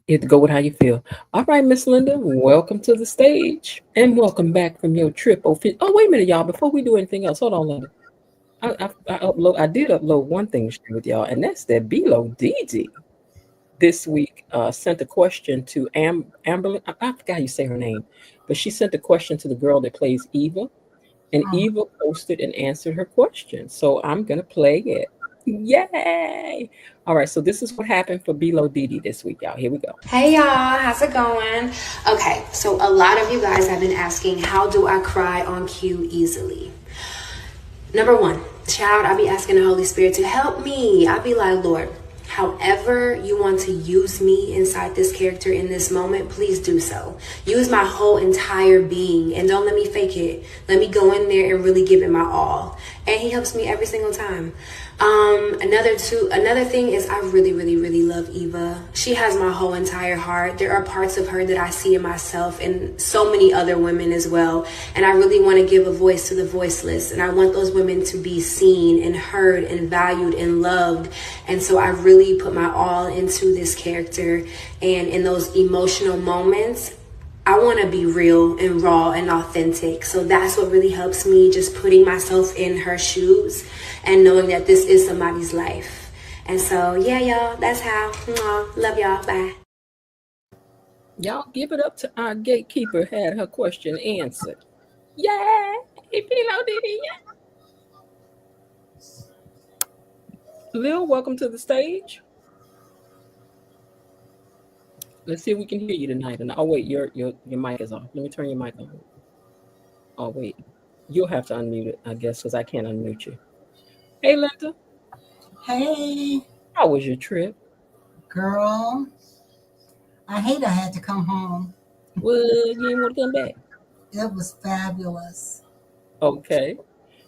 You have to go with how you feel. All right, Miss Linda, welcome to the stage and welcome back from your trip. Oh, wait a minute, y'all. Before we do anything else, hold on, Linda. I did upload one thing to share with y'all, and that's that Below DD this week sent a question to Amberlyn. I forgot how you say her name, but she sent a question to the girl that plays Eva, and Eva posted and answered her question. So I'm going to play it. Yay! All right, so this is what happened for Below Didi this week, y'all. Here we go. Hey y'all, how's it going? Okay, so a lot of you guys have been asking, how do I cry on cue easily? Number one, child, I be asking the Holy Spirit to help me. I be like, Lord, however you want to use me inside this character in this moment, please do so. Use my whole entire being and don't let me fake it. Let me go in there and really give it my all. And he helps me every single time. Another thing is I really, really, really love Eva. She has my whole entire heart. There are parts of her that I see in myself and so many other women as well. And I really want to give a voice to the voiceless. And I want those women to be seen and heard and valued and loved. And so I really put my all into this character. And in those emotional moments, I want to be real and raw and authentic. So that's what really helps me, just putting myself in her shoes and knowing that this is somebody's life. And so, yeah, y'all, that's how. Love y'all. Bye. Y'all give it up to our gatekeeper had her question answered. Yeah. Hey, Philo did it. Yeah. Lil, welcome to the stage. Let's see if we can hear you tonight. And oh wait, your mic is off. Let me turn your mic on. Oh wait, you'll have to unmute it, I guess, because I can't unmute you. Hey, Linda. Hey. How was your trip? Girl, I hate I had to come home. Well, you didn't want to come back. It was fabulous. Okay.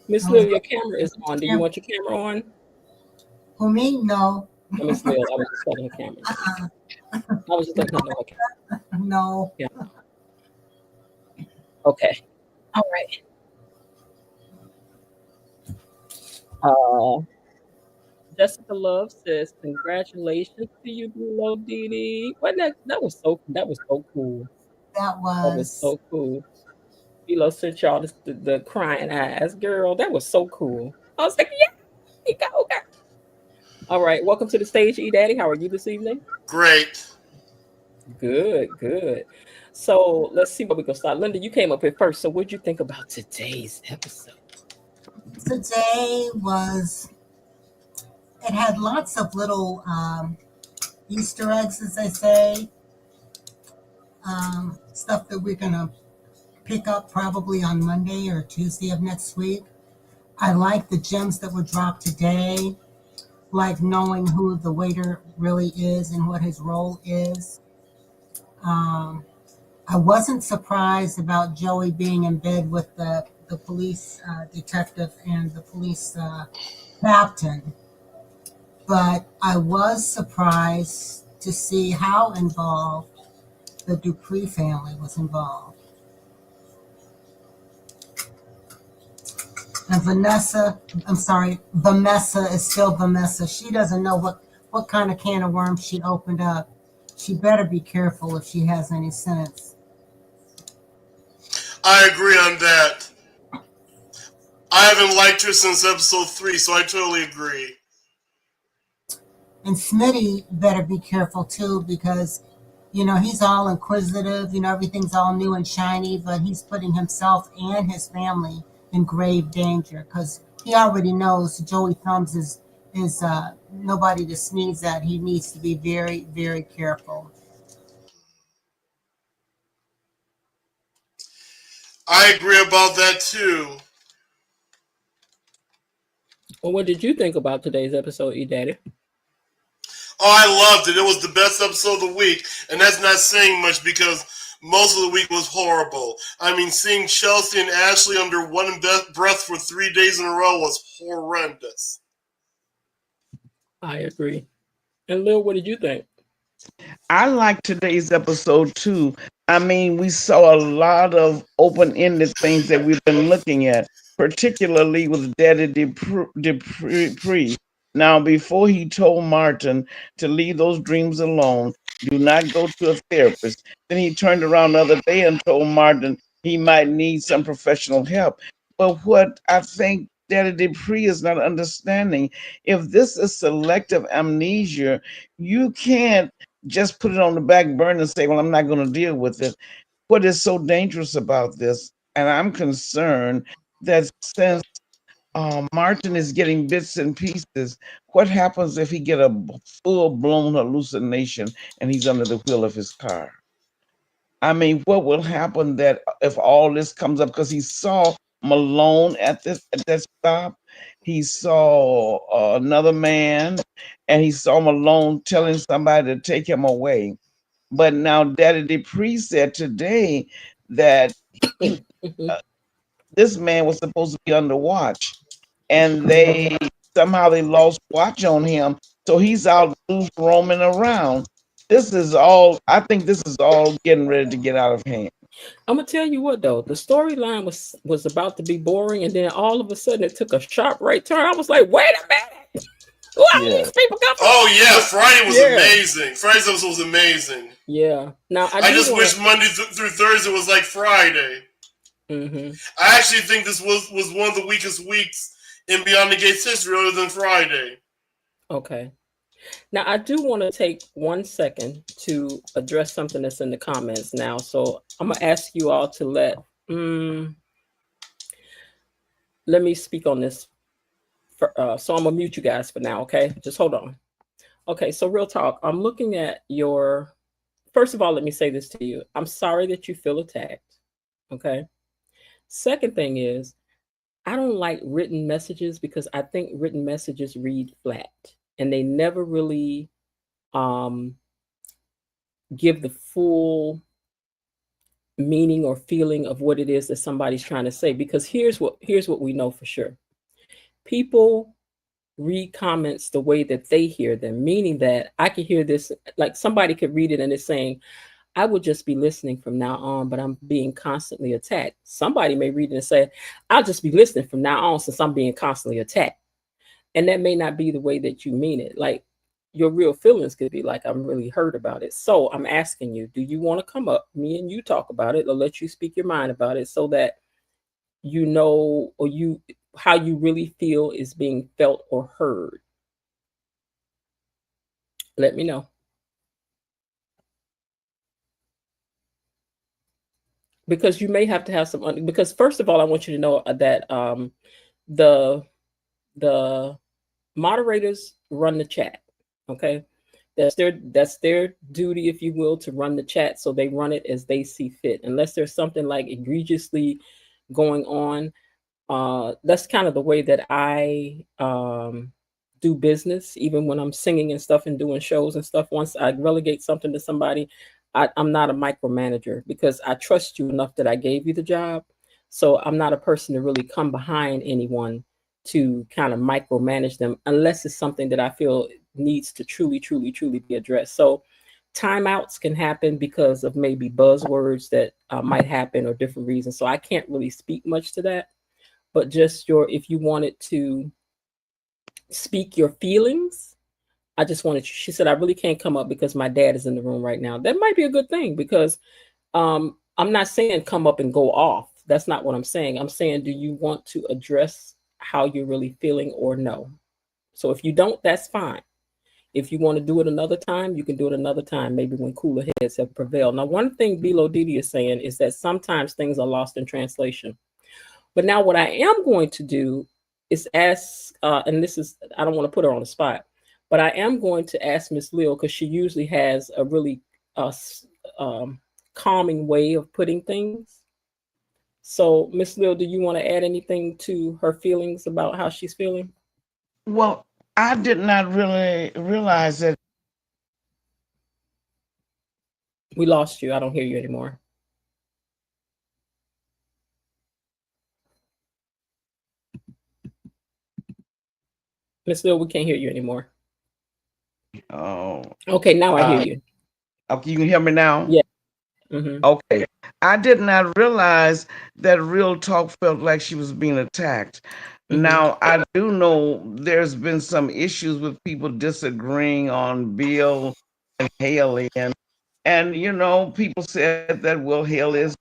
Miss Lil, your camera is on. Do you want your camera on? Who, me? No. Miss Lil, I was just letting the camera. I was just letting her know. Okay. No. Yeah. Okay. All right. Jessica Love says, "Congratulations to you, Love Dee. Wasn't that was so cool. That was so cool. Philo sent y'all the crying eyes, girl. That was so cool. I was like, yeah, okay. All right, welcome to the stage, E Daddy. How are you this evening? Great. Good. So let's see what we can start. Linda, you came up here first. So what'd you think about today's episode? Today it had lots of little Easter eggs, as they say. Stuff that we're going to pick up probably on Monday or Tuesday of next week. I like the gems that were dropped today, like knowing who the waiter really is and what his role is. I wasn't surprised about Joey being in bed with the police detective and the police captain, but I was surprised to see how involved the Dupree family was involved. And Vamessa is still Vamessa. She doesn't know what kind of can of worms she opened up. She better be careful if she has any sense. I agree on that. I haven't liked her since episode 3, so I totally agree. And Smitty better be careful too, because, he's all inquisitive, everything's all new and shiny, but he's putting himself and his family in grave danger because he already knows Joey Thumbs is nobody to sneeze at. He needs to be very, very careful. I agree about that too. Well, what did you think about today's episode, E Daddy? Oh, I loved it. It was the best episode of the week, and that's not saying much because most of the week was horrible. I mean, seeing Chelsea and Ashley under one breath for 3 days in a row was horrendous. I agree. And Lil, what did you think? I liked today's episode too. I mean, we saw a lot of open-ended things that we've been looking at, particularly with Daddy Dupree. Now, before he told Martin to leave those dreams alone, do not go to a therapist, then he turned around the other day and told Martin he might need some professional help. But what I think Daddy Dupree is not understanding, if this is selective amnesia, you can't just put it on the back burner and say, well, I'm not going to deal with it. What is so dangerous about this? And I'm concerned that since Martin is getting bits and pieces, what happens if he get a full-blown hallucination and he's under the wheel of his car? I mean, what will happen that if all this comes up? Because he saw Malone at that stop. He saw another man, and he saw Malone telling somebody to take him away. But now Daddy Dupree said today that he this man was supposed to be under watch, and they somehow they lost watch on him, so he's out loose roaming around. This is all. I think this is all getting ready to get out of hand. I'm gonna tell you what though, the storyline was about to be boring, and then all of a sudden it took a sharp right turn. I was like, wait a minute, who are these people come from? Oh yeah, Friday was amazing. Friday's episode was amazing. Yeah. Now I just wish Monday through Thursday was like Friday. Mm-hmm. I actually think this was one of the weakest weeks in Beyond the Gates history, other than Friday. Okay. Now, I do want to take 1 second to address something that's in the comments now. So I'm going to ask you all to let me speak on this. So I'm going to mute you guys for now, okay? Just hold on. Okay, so real talk. I'm looking at your... First of all, let me say this to you. I'm sorry that you feel attacked, okay? Second thing is, I don't like written messages because I think written messages read flat. And they never really give the full meaning or feeling of what it is that somebody's trying to say. Because here's what we know for sure. People read comments the way that they hear them, meaning that I could hear this, like somebody could read it and it's saying, I would just be listening from now on, but I'm being constantly attacked. Somebody may read it and say, I'll just be listening from now on since I'm being constantly attacked. And that may not be the way that you mean it. Like your real feelings could be like, I'm really hurt about it. So I'm asking you, do you want to come up, me and you talk about it, or let you speak your mind about it so that you know, or how you really feel is being felt or heard? Let me know. Because you may have to have some, because first of all, I want you to know that the moderators run the chat. Okay, that's their duty, if you will, to run the chat. So they run it as they see fit, unless there's something like egregiously going on. That's kind of the way that I do business, even when I'm singing and stuff and doing shows and stuff. Once I relegate something to somebody, I'm not a micromanager because I trust you enough that I gave you the job. So I'm not a person to really come behind anyone to kind of micromanage them unless it's something that I feel needs to truly be addressed. So timeouts can happen because of maybe buzzwords that might happen or different reasons. So I can't really speak much to that, but just if you wanted to speak your feelings, I just wanted, she said, I really can't come up because my dad is in the room right now. That might be a good thing because I'm not saying come up and go off. That's not what I'm saying. I'm saying, do you want to address how you're really feeling or no? So if you don't, that's fine. If you want to do it another time, you can do it another time, maybe when cooler heads have prevailed. Now, one thing Bilo Didi is saying is that sometimes things are lost in translation. But now what I am going to do is ask, and this is, I don't want to put her on the spot, but I am going to ask Miss Lil, because she usually has a really calming way of putting things. So, Miss Lil, do you want to add anything to her feelings about how she's feeling? Well, I did not really realize that. We lost you. I don't hear you anymore. Miss Lil, we can't hear you anymore. Oh. Okay, now I hear you. Okay, you can hear me now? Yeah. Mm-hmm. Okay. I did not realize that Real Talk felt like she was being attacked. Mm-hmm. Now, I do know there's been some issues with people disagreeing on Bill and Haley. And you know, people said that Will Hill is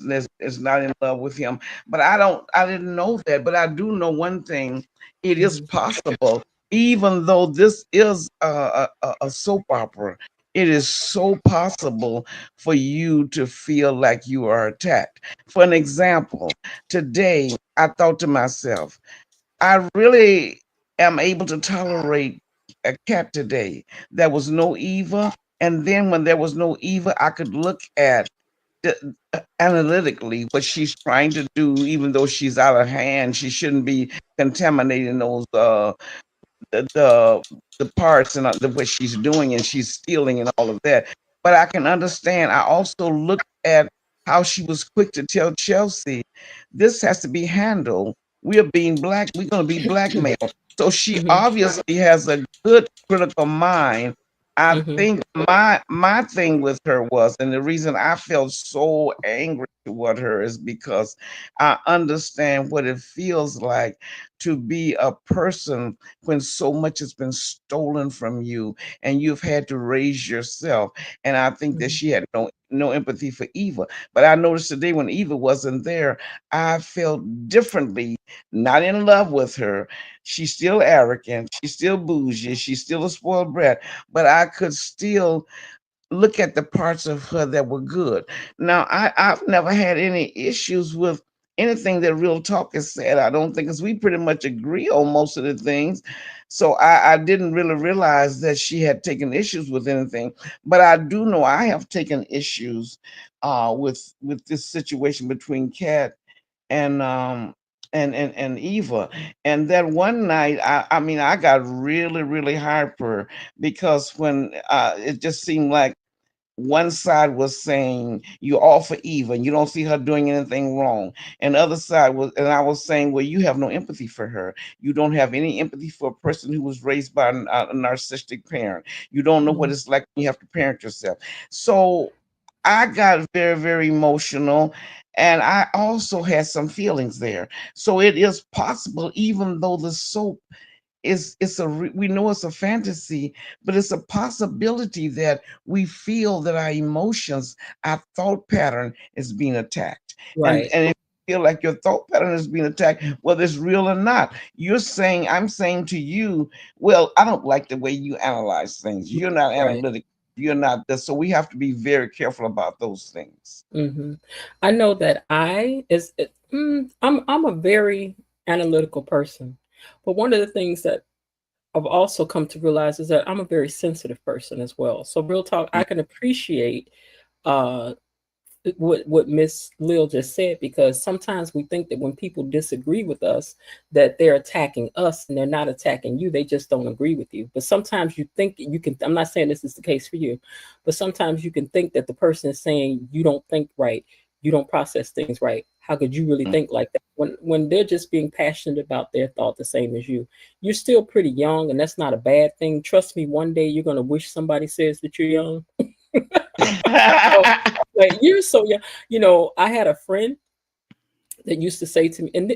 not in love with him. But I didn't know that. But I do know one thing. It is possible, even though this is a soap opera, it is so possible for you to feel like you are attacked. For an example, today I thought to myself, I really am able to tolerate a cat today. There was no Eva. And then when there was no Eva, I could look at analytically what she's trying to do, even though she's out of hand. She shouldn't be contaminating those the the, the parts and what she's doing, and she's stealing and all of that. But I can understand. I also looked at how she was quick to tell Chelsea, this has to be handled. We are being black. We're going to be blackmailed. So she obviously has a good critical mind. I think my thing with her was, and the reason I felt so angry toward her is because I understand what it feels like to be a person when so much has been stolen from you and you've had to raise yourself. And I think that she had no empathy for Eva. But I noticed today when Eva wasn't there, I felt differently, not in love with her. She's still arrogant, she's still bougie, she's still a spoiled brat, but I could still look at the parts of her that were good. Now, I've never had any issues with anything that Real Talk has said. I don't think, because we pretty much agree on most of the things. So I didn't really realize that she had taken issues with anything. But I do know I have taken issues with this situation between Kat and and Eva. And that one night, I mean, I got really hyper because when it just seemed like one side was saying you're all for Eva and you don't see her doing anything wrong, and the other side was, and I was saying, well, you have no empathy for her. You don't have any empathy for a person who was raised by a narcissistic parent. You don't know what it's like when you have to parent yourself. So I got very emotional, and I also had some feelings there. So it is possible, even though the soap we know it's a fantasy, but it's a possibility that we feel that our emotions, our thought pattern is being attacked. Right. And if you feel like your thought pattern is being attacked, whether it's real or not, I'm saying to you, well, I don't like the way you analyze things. You're not analytic. You're not this. So we have to be very careful about those things. I know that I'm a very analytical person, but one of the things that I've also come to realize is that I'm a very sensitive person as well. So Real Talk, I can appreciate uh, what Miss Lil just said, because sometimes we think that when people disagree with us, that they're attacking us, and they're not attacking you. They just don't agree with you. But sometimes you think you can, I'm not saying this is the case for you, but sometimes you can think that the person is saying you don't think right, you don't process things right. How could you really think like that when they're just being passionate about their thought the same as you? You're still pretty young, and that's not a bad thing. Trust me, one day you're going to wish somebody says that you're young. Like, you're so young. You know, I had a friend that used to say to me, and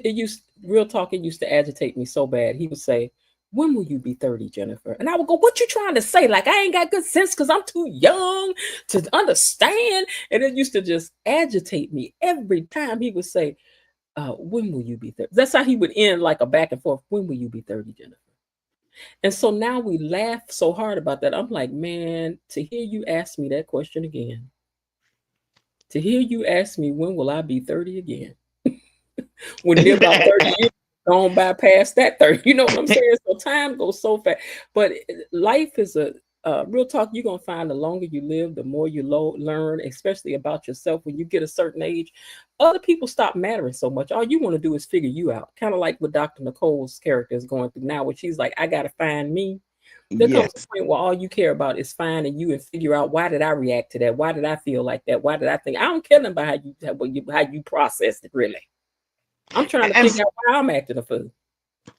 Real Talk, it used to agitate me so bad. He would say, when will you be 30, Jennifer? And I would go, what you trying to say? Like, I ain't got good sense because I'm too young to understand. And it used to just agitate me every time he would say, when will you be 30? That's how he would end, like a back and forth. When will you be 30, Jennifer? And so now we laugh so hard about that. I'm like, man, to hear you ask me that question again, to hear you ask me, when will I be 30 again? When they're about 30 years gone by past that 30, you know what I'm saying? So time goes so fast. But life is Real Talk, you're going to find the longer you live, the more you learn, especially about yourself. When you get a certain age, other people stop mattering so much. All you want to do is figure you out. Kind of like what Dr. Nicole's character is going through now, where she's like, I got to find me. There comes a point where all you care about is finding you and figure out, why did I react to that? Why did I feel like that? Why did I think? I don't care about how you processed it, really. I'm trying to figure out why I'm acting a fool.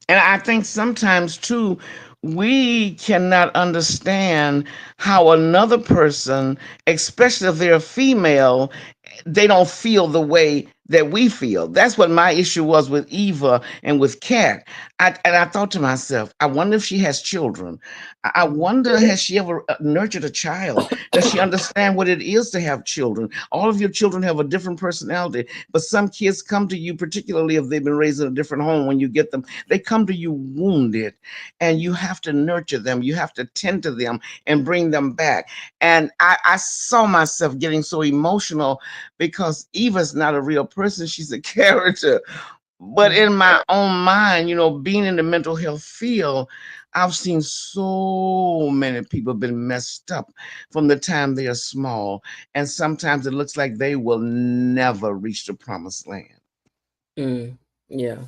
And I think sometimes too, we cannot understand how another person, especially if they're female, they don't feel the way that we feel. That's what my issue was with Eva and with Kat. I thought to myself, I wonder if she has children. I wonder, has she ever nurtured a child? Does she understand what it is to have children? All of your children have a different personality, but some kids come to you, particularly if they've been raised in a different home, when you get them, they come to you wounded, and you have to nurture them. You have to tend to them and bring them back. And I saw myself getting so emotional because Eva's not a real person. She's a character. But in my own mind, you know, being in the mental health field, I've seen so many people been messed up from the time they are small, and sometimes it looks like they will never reach the promised land. Yeah.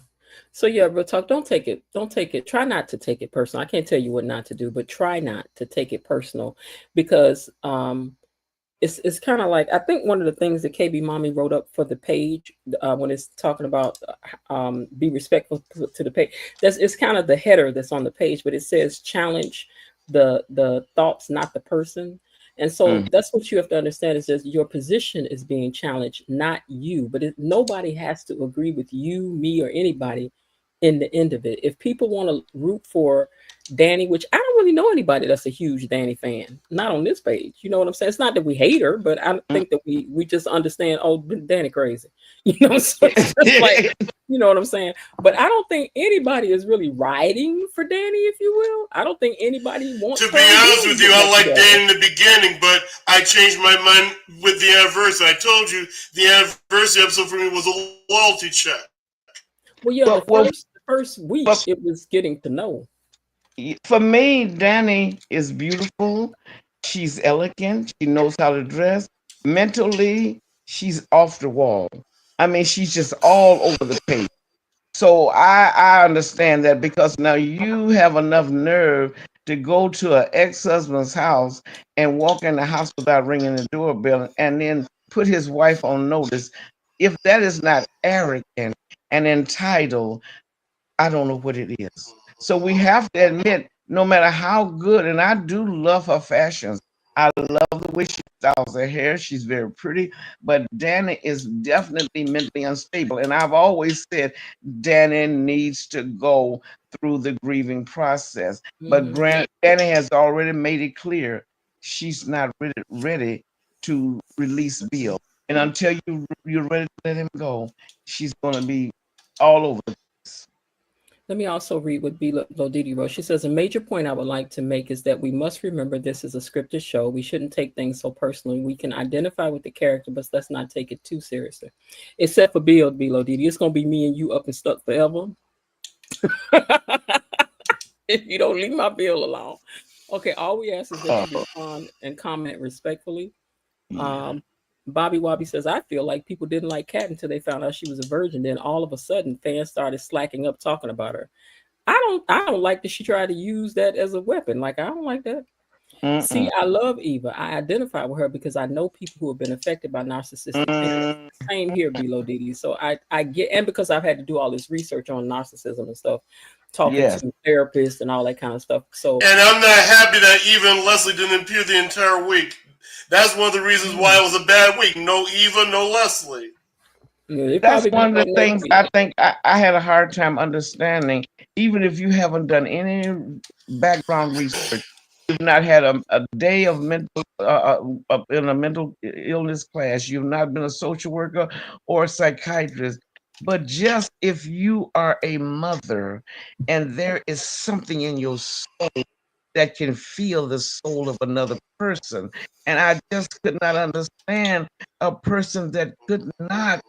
So yeah, real talk. Don't take it. Don't take it. Try not to take it personal. I can't tell you what not to do, but try not to take it personal, because it's kind of like, I think one of the things that KB Mommy wrote up for the page, when it's talking about be respectful to the page. It's kind of the header that's on the page, but it says challenge the thoughts, not the person. And so that's what you have to understand, is that your position is being challenged, not you. But nobody has to agree with you, me, or anybody in the end of it. If people want to root for Danny, which I don't really know anybody that's a huge Danny fan, not on this page. You know what I'm saying? It's not that we hate her, but I think that we just understand, oh, Danny crazy. You know, so it's just like, you know what I'm saying? But I don't think anybody is really riding for Danny, if you will. I don't think anybody wants to be honest with you, I liked Danny in the beginning, but I changed my mind with the anniversary. I told you the anniversary episode for me was a loyalty check. Well, yeah, the first week it was getting to know. For me, Danny is beautiful. She's elegant. She knows how to dress. Mentally, she's off the wall. I mean, she's just all over the page. So I understand that, because now you have enough nerve to go to an ex-husband's house and walk in the house without ringing the doorbell, and then put his wife on notice. If that is not arrogant and entitled, I don't know what it is. So we have to admit, no matter how good, and I do love her fashions. I love the way she styles her hair. She's very pretty, but Danny is definitely mentally unstable. And I've always said Danny needs to go through the grieving process. But Danny has already made it clear she's not ready to release Bill. And until you're ready to let him go, she's going to be all over the place. Let me also read what B. Lodidi wrote. She says, a major point I would like to make is that we must remember this is a scripted show. We shouldn't take things so personally. We can identify with the character, but let's not take it too seriously. Except for B. Lodidi. It's going to be me and you up and stuck forever. If you don't leave my Bill alone. Okay, all we ask is that you respond and comment respectfully. Bobby Wobby says, I feel like people didn't like Kat until they found out she was a virgin. Then all of a sudden, fans started slacking up talking about her. I don't like that she tried to use that as a weapon. Like, I don't like that. See, I love Eva. I identify with her because I know people who have been affected by narcissistic parents. Same here, Below Didi. So I get, and because I've had to do all this research on narcissism and stuff, talking to therapists and all that kind of stuff. So, and I'm not happy that Eva and Leslie didn't appear the entire week. That's one of the reasons why it was a bad week. No Eva, no Leslie. Yeah, that's one of the things I think I had a hard time understanding. Even if you haven't done any background research, you've not had a day of mental in a mental illness class, you've not been a social worker or a psychiatrist, but just if you are a mother and there is something in your soul that can feel the soul of another person, and I just could not understand a person that could not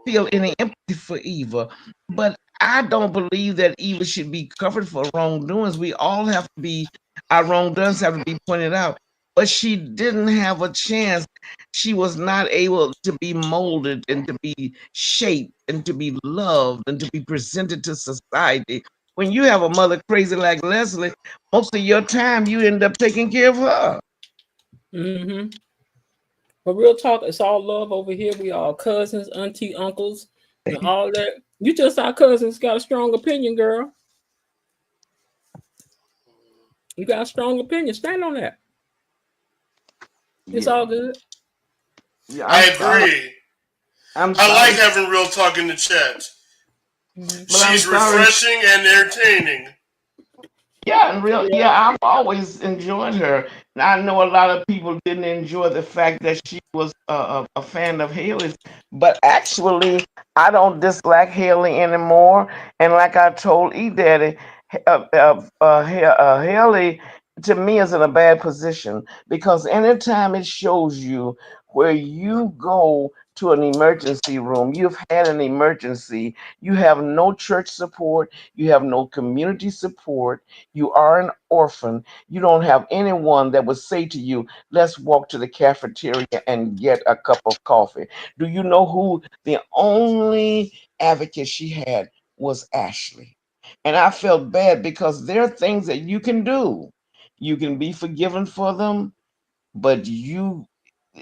feel any empathy for Eva. But I don't believe that Eva should be covered for wrongdoings. We all have to be, our wrongdoings have to be pointed out. But she didn't have a chance. She was not able to be molded and to be shaped and to be loved and to be presented to society. When you have a mother crazy like Leslie, most of your time you end up taking care of her. But real talk, it's all love over here. We all cousins, auntie, uncles, and all that. You just our cousins got a strong opinion, girl. You got a strong opinion. Stand on that. It's all good. Yeah, I agree. I like having real talk in the chat. She's refreshing and entertaining. Yeah, and I've always enjoyed her. I know a lot of people didn't enjoy the fact that she was a fan of Haley's, but actually, I don't dislike Haley anymore. And like I told E Daddy, Haley to me is in a bad position, because anytime it shows you where you go to an emergency room, you've had an emergency, you have no church support, you have no community support, you are an orphan, you don't have anyone that would say to you, let's walk to the cafeteria and get a cup of coffee. Do you know who the only advocate she had was? Ashley. And I felt bad, because there are things that you can do. You can be forgiven for them, but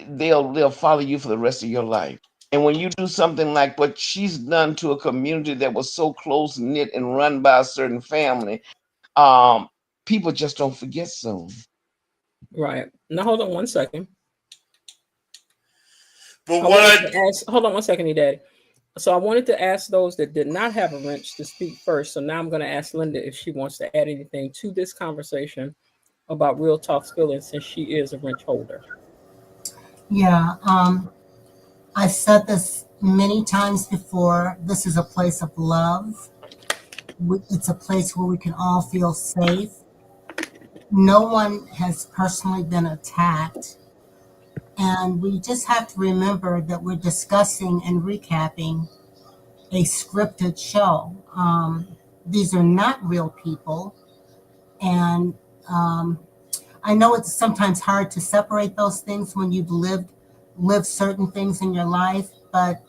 they'll follow you for the rest of your life. And when you do something like what she's done to a community that was so close knit and run by a certain family, um, people just don't forget soon. Right. Now hold on one second. But Hold on one second, Daddy. So I wanted to ask those that did not have a wrench to speak first. So now I'm going to ask Linda if she wants to add anything to this conversation about Real Talk's feelings, since she is a wrench holder. Yeah, I said this many times before. This is a place of love. It's a place where we can all feel safe. No one has personally been attacked. And we just have to remember that we're discussing and recapping a scripted show. These are not real people. And I know it's sometimes hard to separate those things when you've lived certain things in your life, but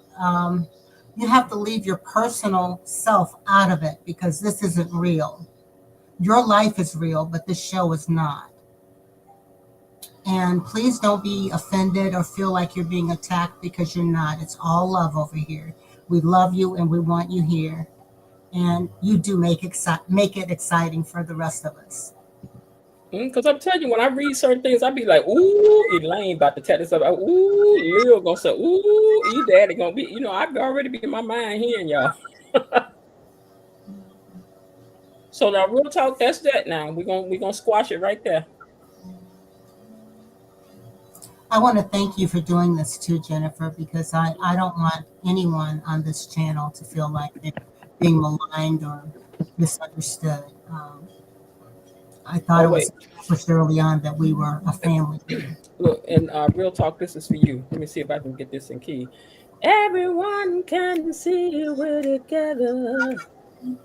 you have to leave your personal self out of it, because this isn't real. Your life is real, but this show is not. And please don't be offended or feel like you're being attacked, because you're not. It's all love over here. We love you and we want you here. And you do make it exciting for the rest of us. Because I'm telling you, when I read certain things, I be like, ooh, Elaine about to tell this up. Ooh, Lil gonna say, ooh, E-Daddy gonna be, I've already be in my mind hearing y'all. So now, Real Talk, that's that now. We're gonna squash it right there. I want to thank you for doing this too, Jennifer, because I don't want anyone on this channel to feel like they're being maligned or misunderstood. I thought it was established early on that we were a family. Look, and Real Talk, this is for you. Let me see if I can get this in key. Everyone can see we're together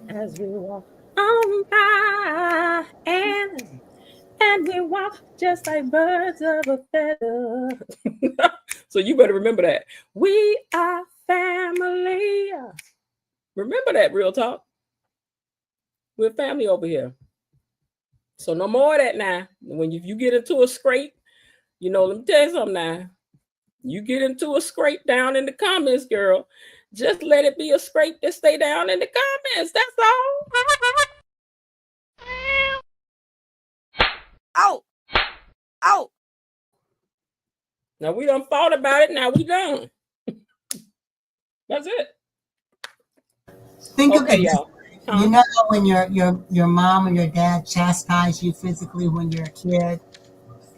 as we walk on by, and we walk just like birds of a feather. So you better remember that. We are family. Remember that, Real Talk. We're family over here. So no more of that now. When you get into a scrape, let me tell you something now. You get into a scrape down in the comments, girl. Just let it be a scrape that stay down in the comments. That's all. Out. Now we done thought about it. Now we done. That's it. Think of it, y'all. You know when your mom or your dad chastise you physically when you're a kid,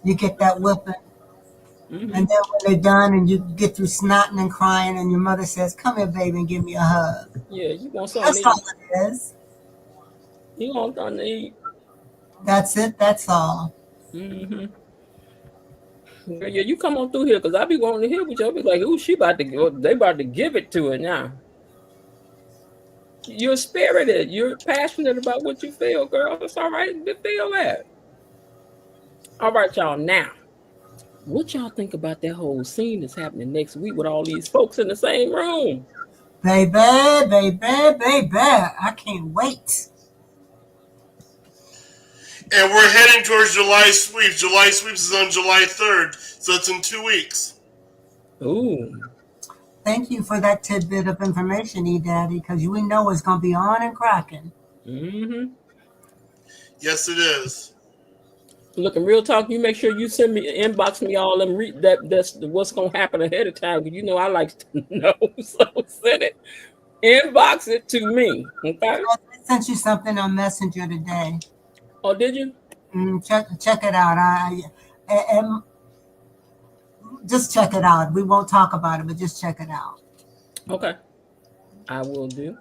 you get that whipping. Mm-hmm. And then when they're done and you get through snotting and crying and your mother says, come here, baby, and give me a hug. Yeah, you want something. That's all it is. You want something to eat. That's it. That's all. Mm-hmm. Yeah, you come on through here, because I be wanting to hear what y'all be like, ooh, she about to go. They about to give it to her now. You're spirited. You're passionate about what you feel, girl. It's all right to feel that. All right, y'all. Now, what y'all think about that whole scene that's happening next week with all these folks in the same room? Baby. I can't wait. And we're heading towards July Sweeps. July Sweeps is on July 3rd, so it's in 2 weeks. Ooh. Thank you for that tidbit of information, E-Daddy, because we know it's going to be on and cracking. Mm-hmm. Yes, it is. Look, in Real Talk, you make sure you inbox me all and read that's what's going to happen ahead of time, because I like to know. So send it. Inbox it to me, okay? I sent you something on Messenger today. Oh, did you? Check it out. Just check it out. We won't talk about it, but just check it out. Okay. I will do.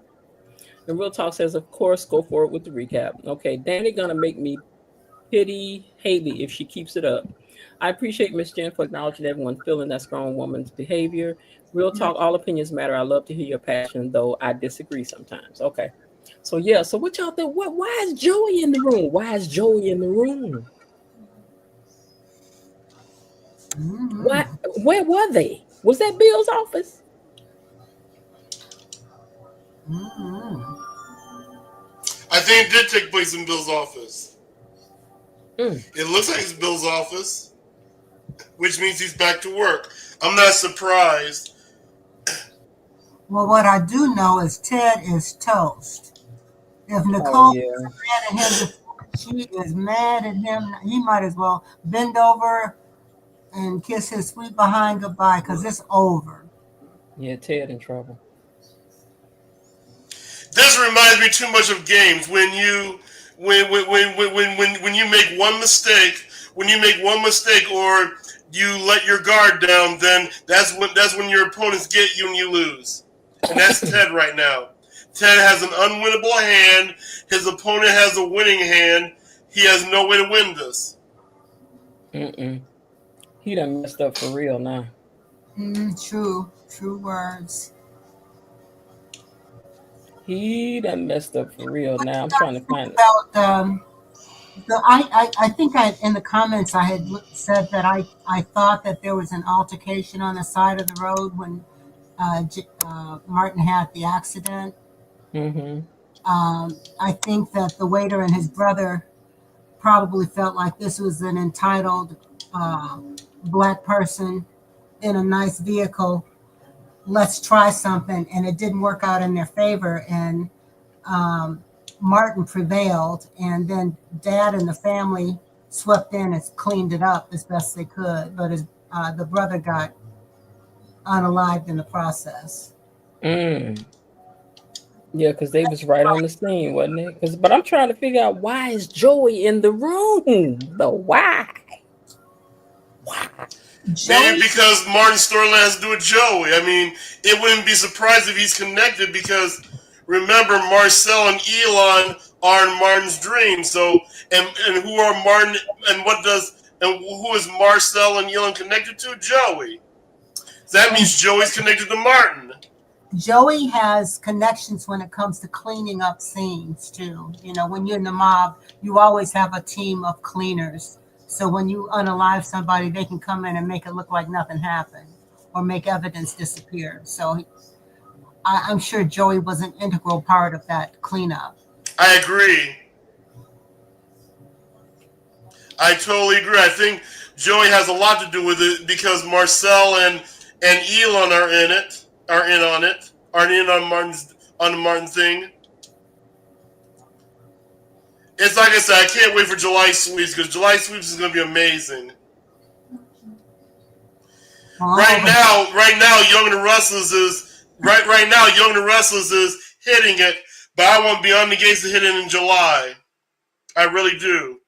And Real Talk says, of course, go forward with the recap. Okay, Danny gonna make me pity Haley if she keeps it up. I appreciate Miss Jen for acknowledging everyone feeling that strong woman's behavior. Real talk, all opinions matter. I love to hear your passion, though I disagree sometimes. Okay. So yeah, so what y'all think? Why is Joey in the room? Why is Joey in the room? Why? Where were they? Was that Bill's office? I think it did take place in Bill's office. Mm. It looks like it's Bill's office, which means he's back to work. I'm not surprised. Well, what I do know is Ted is toast. If Nicole is mad at him, she is mad at him. He might as well bend over and kiss his sweet behind goodbye because it's over. Yeah, Ted in trouble. This reminds me too much of games when you make one mistake, or you let your guard down, then that's when your opponents get you and you lose. And that's Ted right now. Ted has an unwinnable hand. His opponent has a winning hand. He has no way to win this. He done messed up for real now. True words. He done messed up for real now. I'm trying to find it. I think in the comments I had said that I thought that there was an altercation on the side of the road when Martin had the accident. I think that the waiter and his brother probably felt like this was an entitled black person in a nice vehicle. Let's try something, and it didn't work out in their favor, and Martin prevailed, and then Dad and the family swept in and cleaned it up as best they could, but the brother got unalived in the process. Yeah, because they was right on the scene, wasn't it? But I'm trying to figure out, why is Joey in the room? Why? Maybe because Martin's storyline has to do with Joey. I mean, it wouldn't be surprised if he's connected because remember, Marcel and Elon are in Martin's dream. So, and who are Martin and who is Marcel and Elon connected to? Joey. So that means Joey's connected to Martin. Joey has connections when it comes to cleaning up scenes too. You know, when you're in the mob, you always have a team of cleaners. So when you unalive somebody, they can come in and make it look like nothing happened or make evidence disappear. So I'm sure Joey was an integral part of that cleanup. I agree. I totally agree. I think Joey has a lot to do with it because Marcel and Elon are in on the Martin thing. It's like I said, I can't wait for July Sweeps because July Sweeps is going to be amazing. Right now, Young and the Restless is hitting it, but I want Beyond the Gates to hit it in July. I really do.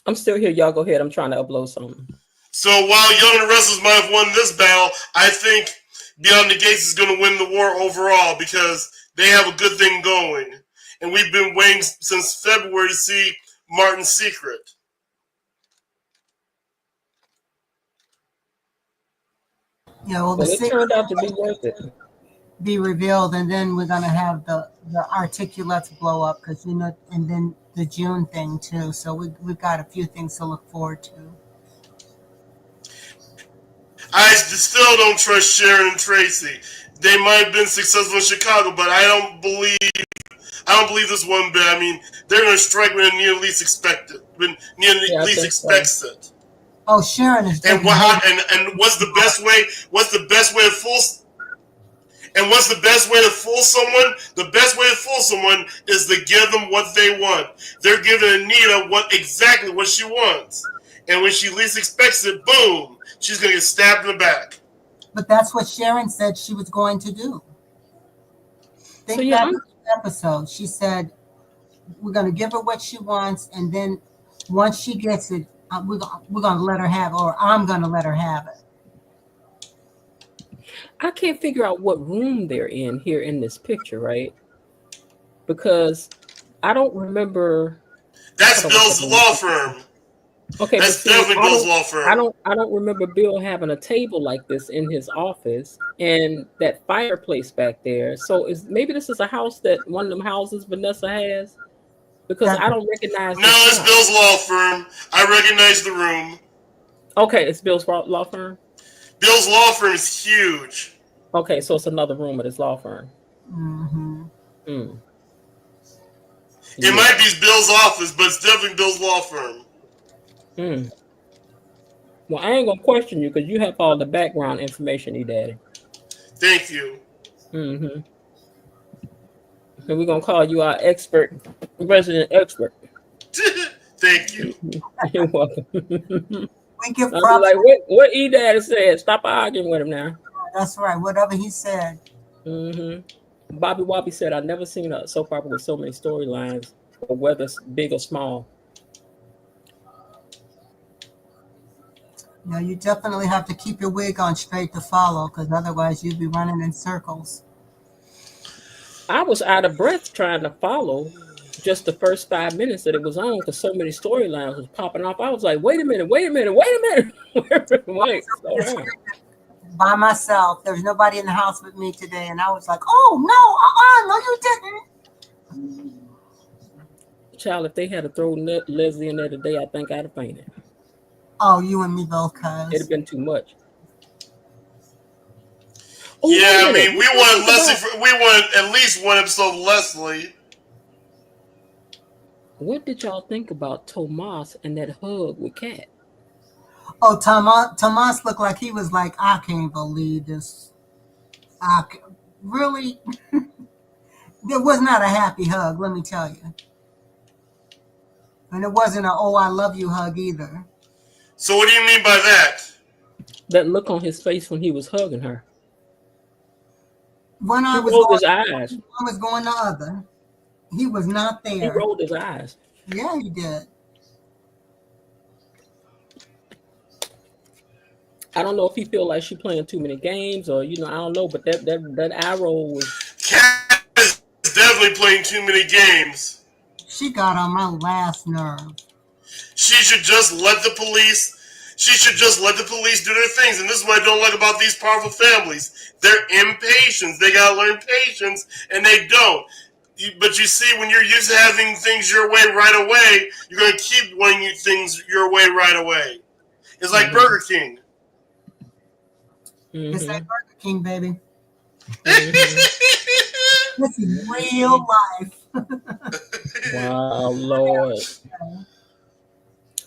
I'm still here. Y'all go ahead. I'm trying to upload something. So while Young and the Restless might have won this battle, I think Beyond the Gates is going to win the war overall because they have a good thing going. And we've been waiting since February to see Martin's secret. Yeah, well, it turned out to be worth it. Be revealed, and then we're gonna have the articulates blow up because and then the June thing too. So we've got a few things to look forward to. I still don't trust Sharon and Tracy. They might have been successful in Chicago, but I don't believe this one bit. I mean, they're going to strike when Neil least expects it. Oh, Sharon is. And what's the best way? What's the best way to fool? And what's the best way to fool someone? The best way to fool someone is to give them what they want. They're giving Anita exactly what she wants, and when she least expects it, boom, she's going to get stabbed in the back. But that's what Sharon said she was going to do. Think back to the episode. She said, we're going to give her what she wants, and then once she gets it, we're going to let her have it, or I'm going to let her have it. I can't figure out what room they're in here in this picture, right? Because I don't remember. That's Hold on one Bill's second. law firm. Okay, but That's see, definitely Bill's law firm. I don't remember Bill having a table like this in his office and that fireplace back there. So maybe this is a house that one of them houses Vanessa has, because I don't recognize No, this it's house. Bill's law firm. I recognize the room. Okay, it's Bill's law firm. Bill's law firm is huge. Okay, so it's another room at his law firm. Mm-hmm. Mm. It might be Bill's office, but it's definitely Bill's law firm. Mm. Well, I ain't gonna question you because you have all the background information, E-Daddy. Thank you. Mm-hmm. So we're gonna call you our expert, resident expert. Thank you. You're welcome. We give I'll props. be like, what E-Daddy said? Stop arguing with him now. That's right. Whatever he said. Mm-hmm. Bobby Wobbie said, "I've never seen a soap opera with so many storylines, or whether it's big or small." No, you definitely have to keep your wig on straight to follow, because otherwise you'd be running in circles. I was out of breath trying to follow just the first 5 minutes that it was on because so many storylines was popping off. I was like, wait a minute. Wait, slow down. By myself. There was nobody in the house with me today, and I was like, oh, no, you didn't. Child, if they had to throw Leslie in there today, I think I'd have fainted. Oh, you and me both, cuz. It'd have been too much. Oh, yeah, I mean, we want Leslie. We want at least one episode of Leslie. What did y'all think about Tomas and that hug with Kat? Oh, Tomas looked like he was like, I can't believe this. Really? It was not a happy hug, let me tell you. And it wasn't an "oh, I love you" hug either. So what do you mean by that? That look on his face when he was hugging her. One eye was rolled his eyes. One was going the other. He was not there. He rolled his eyes. Yeah, he did. I don't know if he feel like she playing too many games or, I don't know, but that eye roll was... Kat is definitely playing too many games. She got on my last nerve. She should just let the police do their things. And this is what I don't like about these powerful families. They're impatient. They got to learn patience, and they don't. But you see, when you're used to having things your way right away, you're going to keep wanting things your way right away. It's like Burger King. Mm-hmm. It's like Burger King, baby. Mm-hmm. This is real life. Wow, Lord.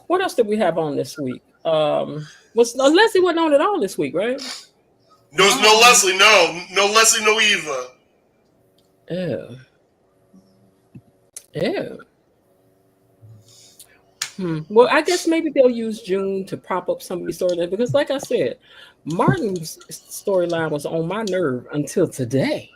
What else did we have on this week? Leslie wasn't on at all this week, right? There's no Leslie, no Leslie, no Eva. Yeah. Well, I guess maybe they'll use June to prop up some of these storylines because, like I said, Martin's storyline was on my nerve until today.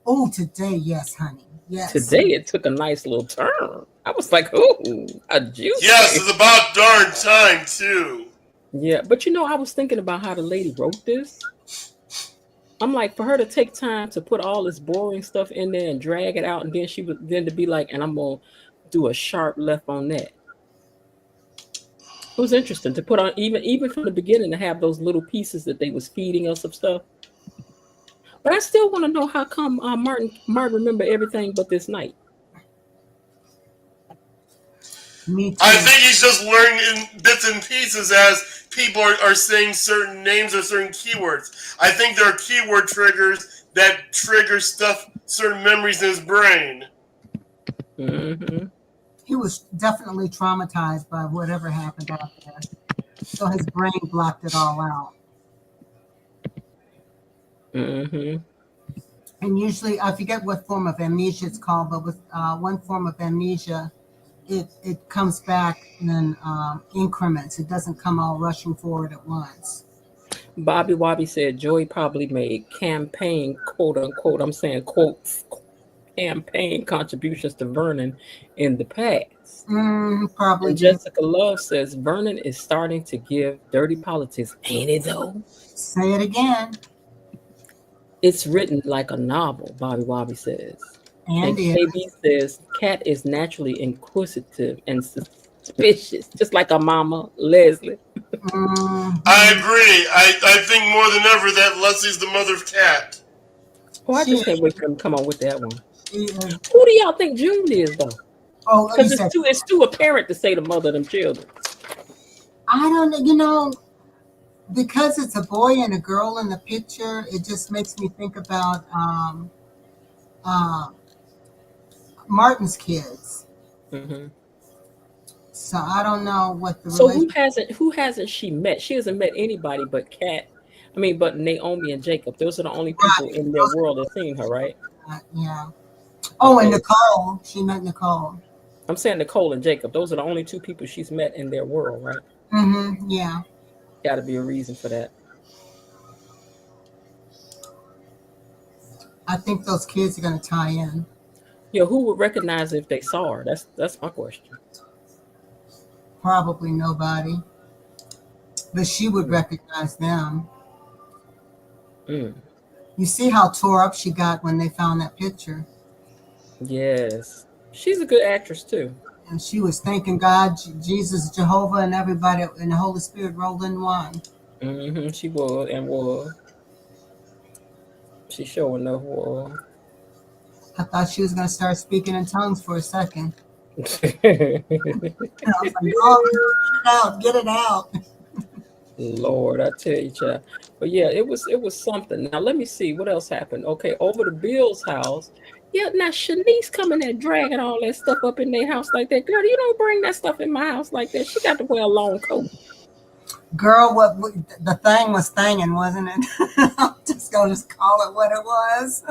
Oh, today, yes, honey. Yes. Today it took a nice little turn. I was like, ooh, a juice. Yes, it's about darn time, too. Yeah, but I was thinking about how the lady wrote this. I'm like, for her to take time to put all this boring stuff in there and drag it out, and then to be like, and I'm gonna do a sharp left on that. It was interesting to put on even from the beginning to have those little pieces that they was feeding us of stuff. But I still want to know how come Martin remember everything but this night. Me too. I think he's just learning bits and pieces as people are saying certain names or certain keywords. I think there are keyword triggers that trigger certain memories in his brain. Mm-hmm. He was definitely traumatized by whatever happened out there. So his brain blocked it all out. Mm-hmm. And usually, I forget what form of amnesia it's called, but with one form of amnesia, it comes back in increments. It doesn't come all rushing forward at once. Bobby Wobbie said Joey probably made campaign, quote unquote, I'm saying quotes, campaign contributions to Vernon in the past. Probably. And Jessica Love says Vernon is starting to give dirty politics, ain't it though? Say it again. It's written like a novel, Bobby Wobbie says. And And is. KB says Kat is naturally inquisitive and suspicious, just like her mama, Leslie. I agree. I think more than ever that Leslie's the mother of Kat. Oh, I She just can't wait for them to come on with that one. is. Who do y'all think June is, though? Oh, you Because said, it's too apparent to say the mother of them children. I don't know, you know, because it's a boy and a girl in the picture, it just makes me think about Martin's kids. Mm-hmm. So I don't know what the So relationship. who hasn't she met? She hasn't met anybody but but Naomi and Jacob. Those are the only people in their world that seen her, right? Yeah. Oh, and Okay. Nicole. She met Nicole. I'm saying Nicole and Jacob. Those are the only two people she's met in their world, right? Mm-hmm. Yeah. Got to be a reason for that. I think those kids are going to tie in. Yeah, who would recognize her if they saw her? That's my question. Probably nobody. But she would recognize them. Mm. You see how tore up she got when they found that picture. Yes. She's a good actress, too. And she was thanking God, Jesus, Jehovah, and everybody, and the Holy Spirit rolled in one. Mm-hmm. She was and was. She sure enough was. I thought she was going to start speaking in tongues for a second. And I was like, oh, get it out. Lord, I tell you, child. But yeah, it was something. Now let me see what else happened. Okay, over to Bill's house. Yeah, now Shanice coming there dragging all that stuff up in their house like that. Girl, you don't bring that stuff in my house like that. She got to wear a long coat. Girl, what the thing was thangin', wasn't it? I'm just going to call it what it was.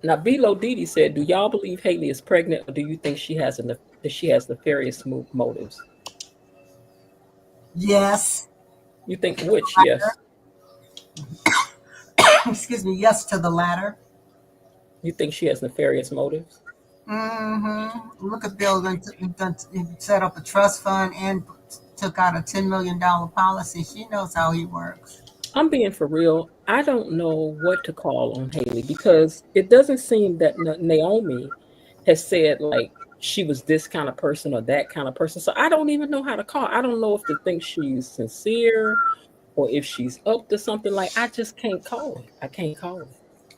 Now, Bilo Didi said, "Do y'all believe Haley is pregnant, or do you think she has nefarious motives?" Yes. You think which? Yes. Excuse me. Yes to the latter. You think she has nefarious motives? Mm-hmm. Look at Bill. He set up a trust fund and took out a $10 million policy. She knows how he works. I'm being for real. I don't know what to call on Haley because it doesn't seem that Naomi has said like she was this kind of person or that kind of person. So I don't even know how to call. I don't know if to think she's sincere or if she's up to something. Like I just can't call it. I can't call it.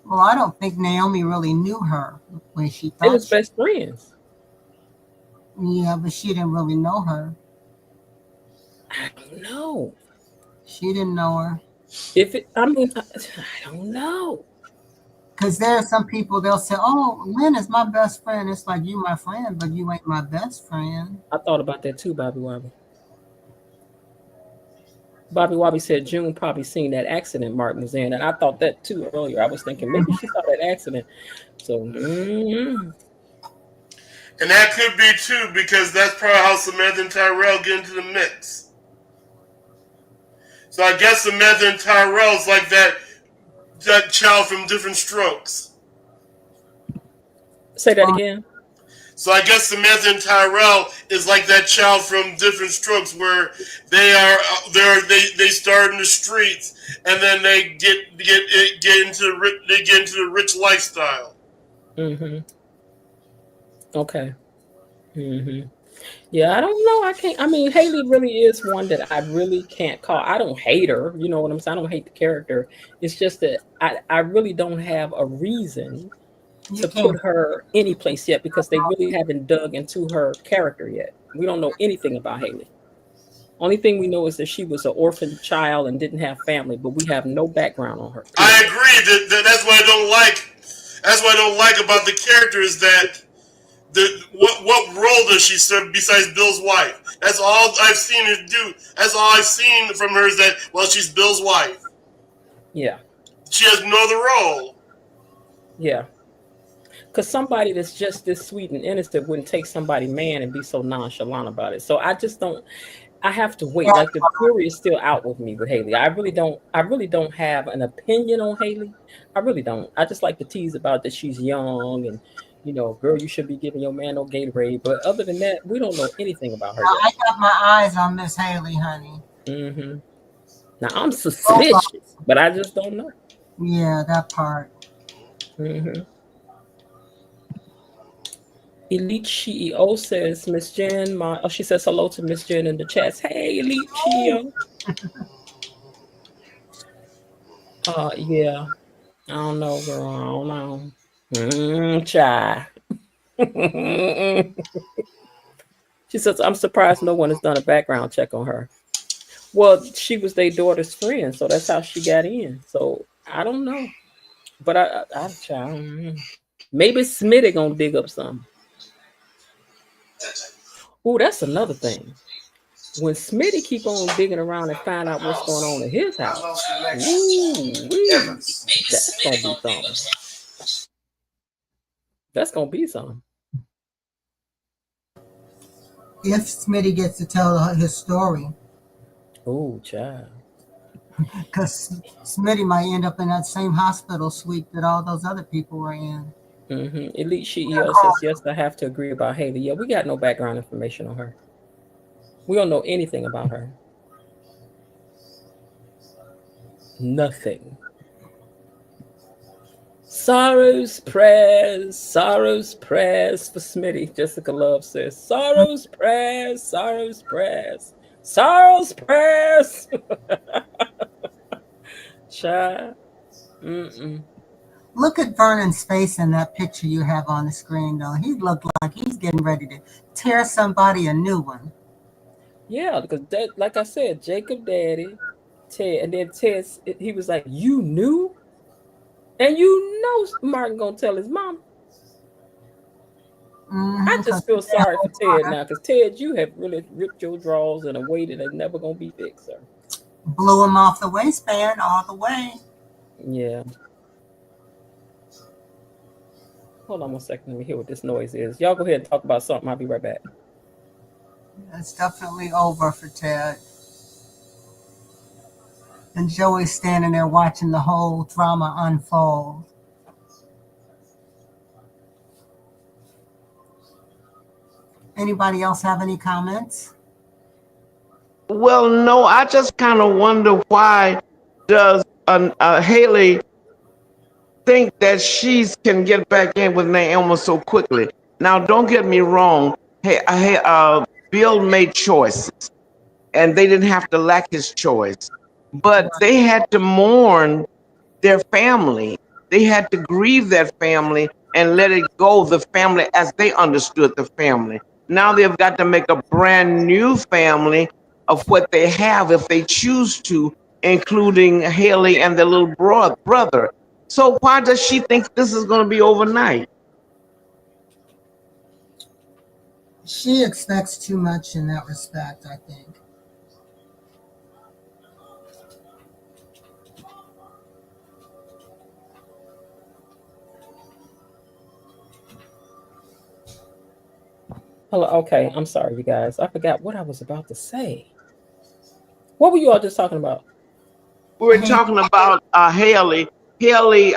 Well, I don't think Naomi really knew her when she thought they was best friends. Yeah, but she didn't really know her. I don't know. She didn't know her. I don't know. Because there are some people, they'll say, oh, Lynn is my best friend. It's like, you my friend, but you ain't my best friend. I thought about that too, Bobby Wobby. Bobby Wobby said June probably seen that accident Martin was in. And I thought that too earlier. I was thinking maybe she saw that accident. So, And that could be too, because that's probably how Samantha and Tyrell get into the mix. So I guess Samantha and Tyrell's like that child from Different Strokes. Say that again. So I guess Samantha and Tyrell is like that child from Different Strokes, where they start in the streets and then they get into the rich lifestyle. Mm-hmm. Okay. Mm-hmm. Yeah, I don't know. I can't. I mean, Haley really is one that I really can't call. I don't hate her. You know what I'm saying? I don't hate the character. It's just that I really don't have a reason to put her any place yet because they really haven't dug into her character yet. We don't know anything about Haley. Only thing we know is that she was an orphan child and didn't have family, but we have no background on her. I agree. That's what I don't like. That's what I don't like about the character is that what role does she serve besides Bill's wife? That's all I've seen her do. That's all I've seen from her is that, well, she's Bill's wife. Yeah. She has no other role. Yeah. Because somebody that's just this sweet and innocent wouldn't take somebody man and be so nonchalant about it. So I just don't. I have to wait. Like the jury is still out with me with Haley. I really don't have an opinion on Haley. I really don't. I just like to tease about that she's young and, you know, girl, you should be giving your man no Gatorade. But other than that, we don't know anything about her. I got my eyes on Miss Haley, honey. Mm-hmm. Now I'm suspicious, but I just don't know. Yeah, that part. Mm-hmm. Elite CEO says, Miss Jen, she says hello to Miss Jen in the chats. Hey, Elite CEO. Yeah. I don't know, girl. I don't know. Chai. She says, I'm surprised no one has done a background check on her. Well, she was their daughter's friend, so that's how she got in. So I don't know. But I maybe Smitty gonna dig up some. Oh, that's another thing. When Smitty keep on digging around and find out what's going on in his house, that's gonna be something. That's gonna be something. If Smitty gets to tell his story. Oh, child. Because Smitty might end up in that same hospital suite that all those other people were in. Elite CEO says, yes, I have to agree about Haley. Yeah, we got no background information on her. We don't know anything about her. Nothing. Sorrow's prayers for Smitty. Jessica Love says, sorrow's prayers. Child. Look at Vernon's face in that picture you have on the screen, though. He looked like he's getting ready to tear somebody a new one. Yeah, because like I said, Jacob daddy, Ted, and then Ted, he was like, you knew? And you know Martin gonna tell his mom. I just feel sorry for Ted now, because Ted, you have really ripped your drawers in a way that is never gonna be fixed, sir. Blew him off the waistband all the way. Yeah. Hold on 1 second. Let me hear what this noise is. Y'all go ahead and talk about something. I'll be right back. It's definitely over for Ted. And Joey's standing there watching the whole drama unfold. Anybody else have any comments? Well, no, I just kind of wonder, why does Haley think that she can get back in with Naomi so quickly? Now, don't get me wrong. Bill made choices, and they didn't have to lack his choice. But they had to mourn their family. They had to grieve that family and let it go, the family as they understood the family. Now they've got to make a brand new family of what they have if they choose to, including Haley and their little brother. So why does she think this is going to be overnight? She expects too much in that respect, I think. Hello. Okay, I'm sorry, you guys. I forgot what I was about to say. What were you all just talking about? We were talking about Haley. Haley,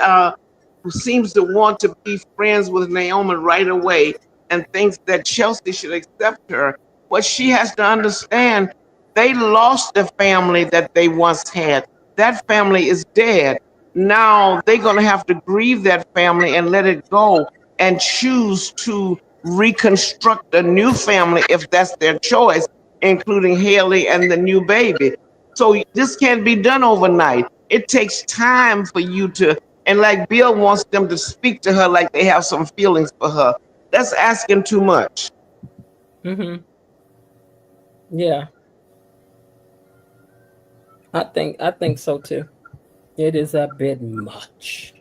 who seems to want to be friends with Naomi right away and thinks that Chelsea should accept her. What she has to understand, they lost the family that they once had. That family is dead. Now they're going to have to grieve that family and let it go and choose to reconstruct a new family if that's their choice, including Haley and the new baby. So this can't be done overnight. It takes time for you to, and like Bill wants them to speak to her like they have some feelings for her. That's asking too much. Yeah. I think so too. It is a bit much.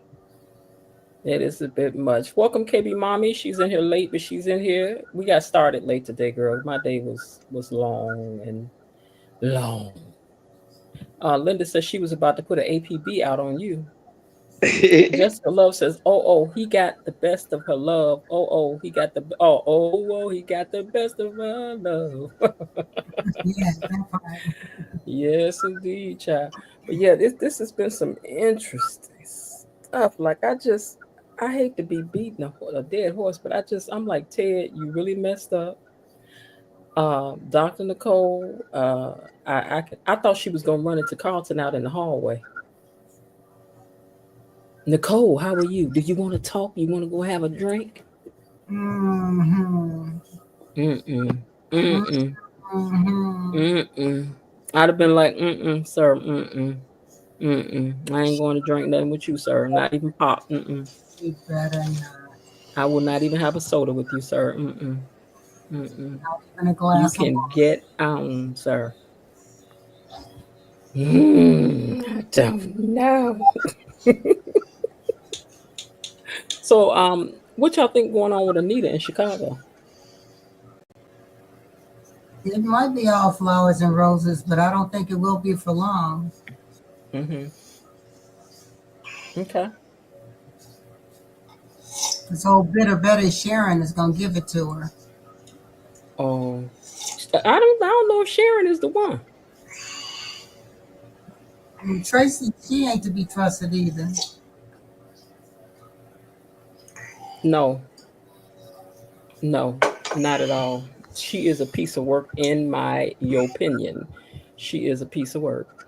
It is a bit much. Welcome, KB Mommy. She's in here late, but she's in here. We got started late today, girl. My day was long and long. Linda says she was about to put an APB out on you. Jessica Love says, oh, he got the best of her love. He got the best of her love. Yes, indeed, child. But yeah, this has been some interesting stuff. Like, I hate to be beating a dead horse, but I'm like, Ted, you really messed up. Dr. Nicole, I thought she was gonna run into Carlton out in the hallway. Nicole, how are you? Do you want to talk? You want to go have a drink? Mm-hmm. Mm-mm. Mm-mm. Mm-hmm. Mm-mm. I'd have been like, sir, I ain't going to drink nothing with you, sir. Not even pop. You better not. I will not even have a soda with you, sir. Mm-mm. Not even a You glass of can water. get on, sir. I don't know. So, what y'all think going on with Anita in Chicago? It might be all flowers and roses, but I don't think it will be for long. Mm-hmm. Okay. This whole bitter Betty Sharon is gonna give it to her. Oh, I don't know if Sharon is the one. And Tracy, she ain't to be trusted either. No, no, not at all. She is a piece of work, in my opinion. She is a piece of work.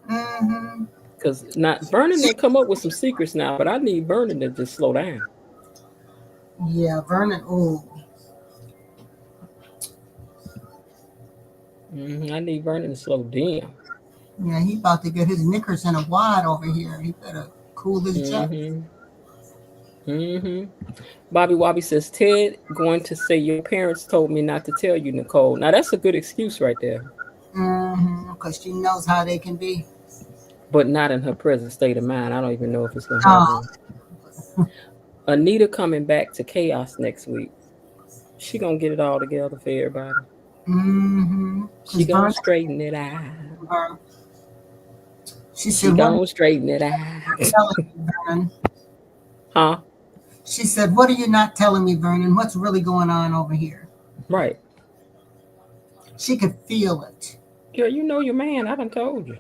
Mm-hmm. Because not Vernon done come up with some secrets now, but I need Vernon to just slow down. Yeah, Vernon. Ooh. I need Vernon to slow down. Yeah, he about to get his knickers in a wad over here. He better cool his jet. Bobby Wobby says, Ted going to say your parents told me not to tell you, Nicole. Now that's a good excuse right there. Because she knows how they can be. But not in her present state of mind. I don't even know if it's going to happen. Anita coming back to Chaos next week. She going to get it all together for everybody. She going to straighten it out. She going to straighten it out. Vernon? Huh? She said, what are you not telling me, Vernon? What's really going on over here? Right. She could feel it. Girl, you know your man. I done told you.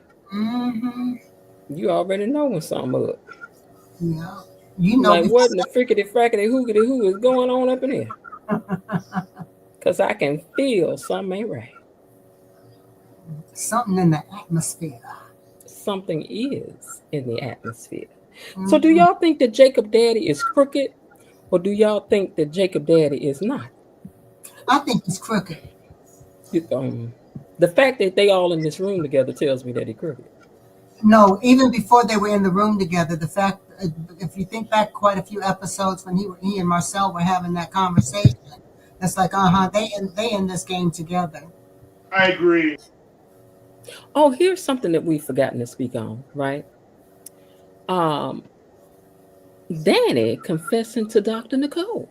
You already know when something up. Yeah. You know. Like, what in the frickety frackety hoogity who is going on up in here? Because I can feel something ain't right. Something in the atmosphere. Something is in the atmosphere. So do y'all think that Jacob Daddy is crooked? Or do y'all think that Jacob Daddy is not? I think he's crooked. The fact that they all in this room together tells me that he's crooked. No, even before they were in the room together, the fact, if you think back quite a few episodes when he and Marcel were having that conversation, it's like, they in this game together. I agree. Oh, here's something that we've forgotten to speak on, right? Danny confessing to Dr. Nicole.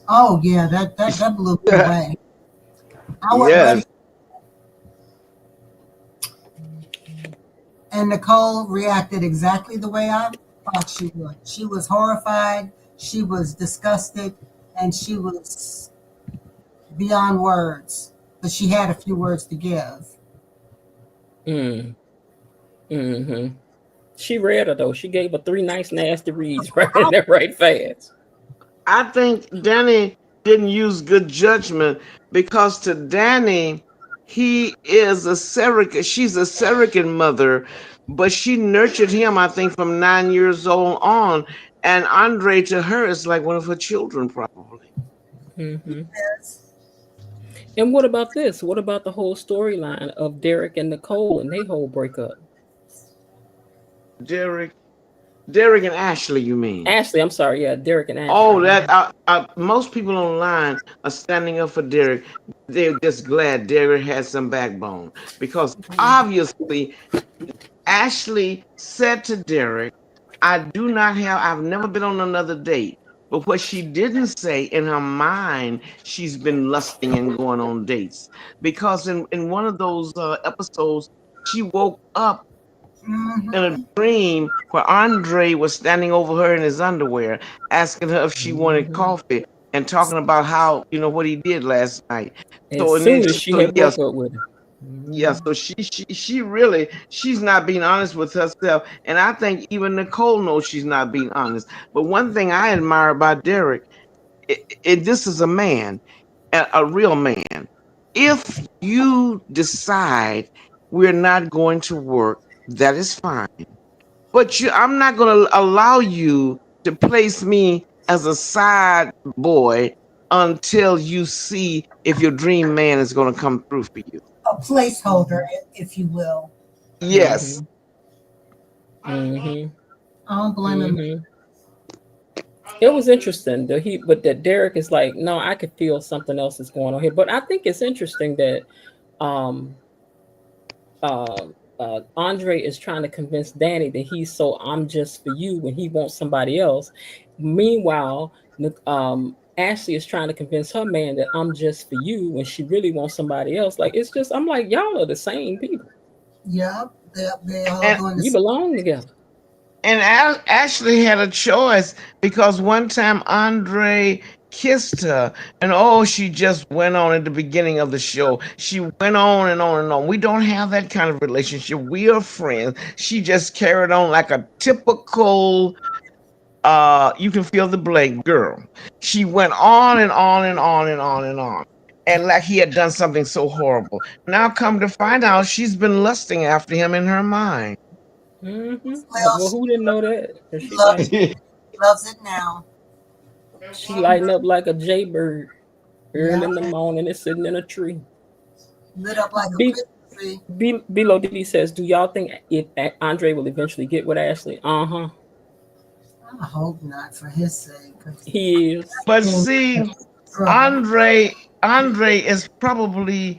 Oh yeah, that blew me away. I wasn't ready. And Nicole reacted exactly the way I thought she would. She was horrified, she was disgusted, and she was beyond words. But she had a few words to give. She read her though. She gave her 3 nice nasty reads right in there right fast. I think Danny didn't use good judgment because to Danny, he is a surrogate. She's a surrogate mother, but she nurtured him, I think, from 9 years old on. And Andre to her is like one of her children, probably. Yes. And what about this? What about the whole storyline of Derek and Nicole and their whole breakup? Derek and Ashley, you mean? Ashley, I'm sorry. Yeah, Derek and Ashley. Oh, that most people online are standing up for Derek. They're just glad Derek has some backbone because obviously Ashley said to Derek, I've never been on another date. But what she didn't say, in her mind, she's been lusting and going on dates. Because in one of those episodes, she woke up in a dream where Andre was standing over her in his underwear, asking her if she wanted coffee and talking about how, what he did last night. As soon as she had broke up with him. Yeah, so she's not being honest with herself. And I think even Nicole knows she's not being honest. But one thing I admire about Derek, this is a man, a real man. If you decide we're not going to work, that is fine. But I'm not going to allow you to place me as a side boy until you see if your dream man is going to come through for you. A placeholder, if you will. Yes. Mm-hmm. I don't blame him. It was interesting but that Derek is like, no, I could feel something else is going on here. But I think it's interesting that Andre is trying to convince Danny that he's so I'm just for you when he wants somebody else. Meanwhile, Ashley is trying to convince her man that I'm just for you when she really wants somebody else. Like, it's just, I'm like, y'all are the same people. Yep, they all doing the you belong together. And Ashley had a choice because one time Andre kissed her, and she just went on at the beginning of the show. She went on and on and on. We don't have that kind of relationship. We are friends. She just carried on like a typical, you can feel the blank girl. She went on and on and on and on and on. And like he had done something so horrible. Now come to find out she's been lusting after him in her mind. Mm-hmm. Well, who didn't know that? She loves it now. She lighting up like a jaybird early in the morning. It's sitting in a tree. Lit up like a Christmas tree. Below Diddy says, do y'all think if Andre will eventually get with Ashley? I hope not, for his sake. He is. But see, Andre is probably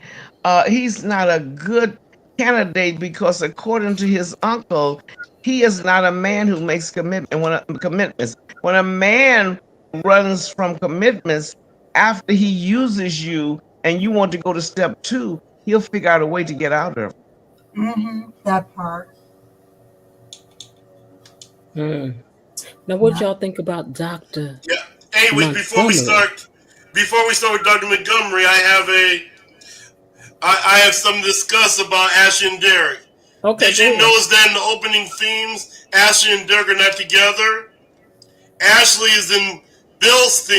he's not a good candidate because according to his uncle, he is not a man who makes commitments. When a man runs from commitments after he uses you and you want to go to step 2, he'll figure out a way to get out of it. That part. Now, what y'all think about Dr. Yeah. Hey, before we start with Dr. Montgomery, I have something to discuss about Ashley and Derek. Okay. Did you notice that in the opening themes, Ashley and Derek are not together? Ashley is in Bill's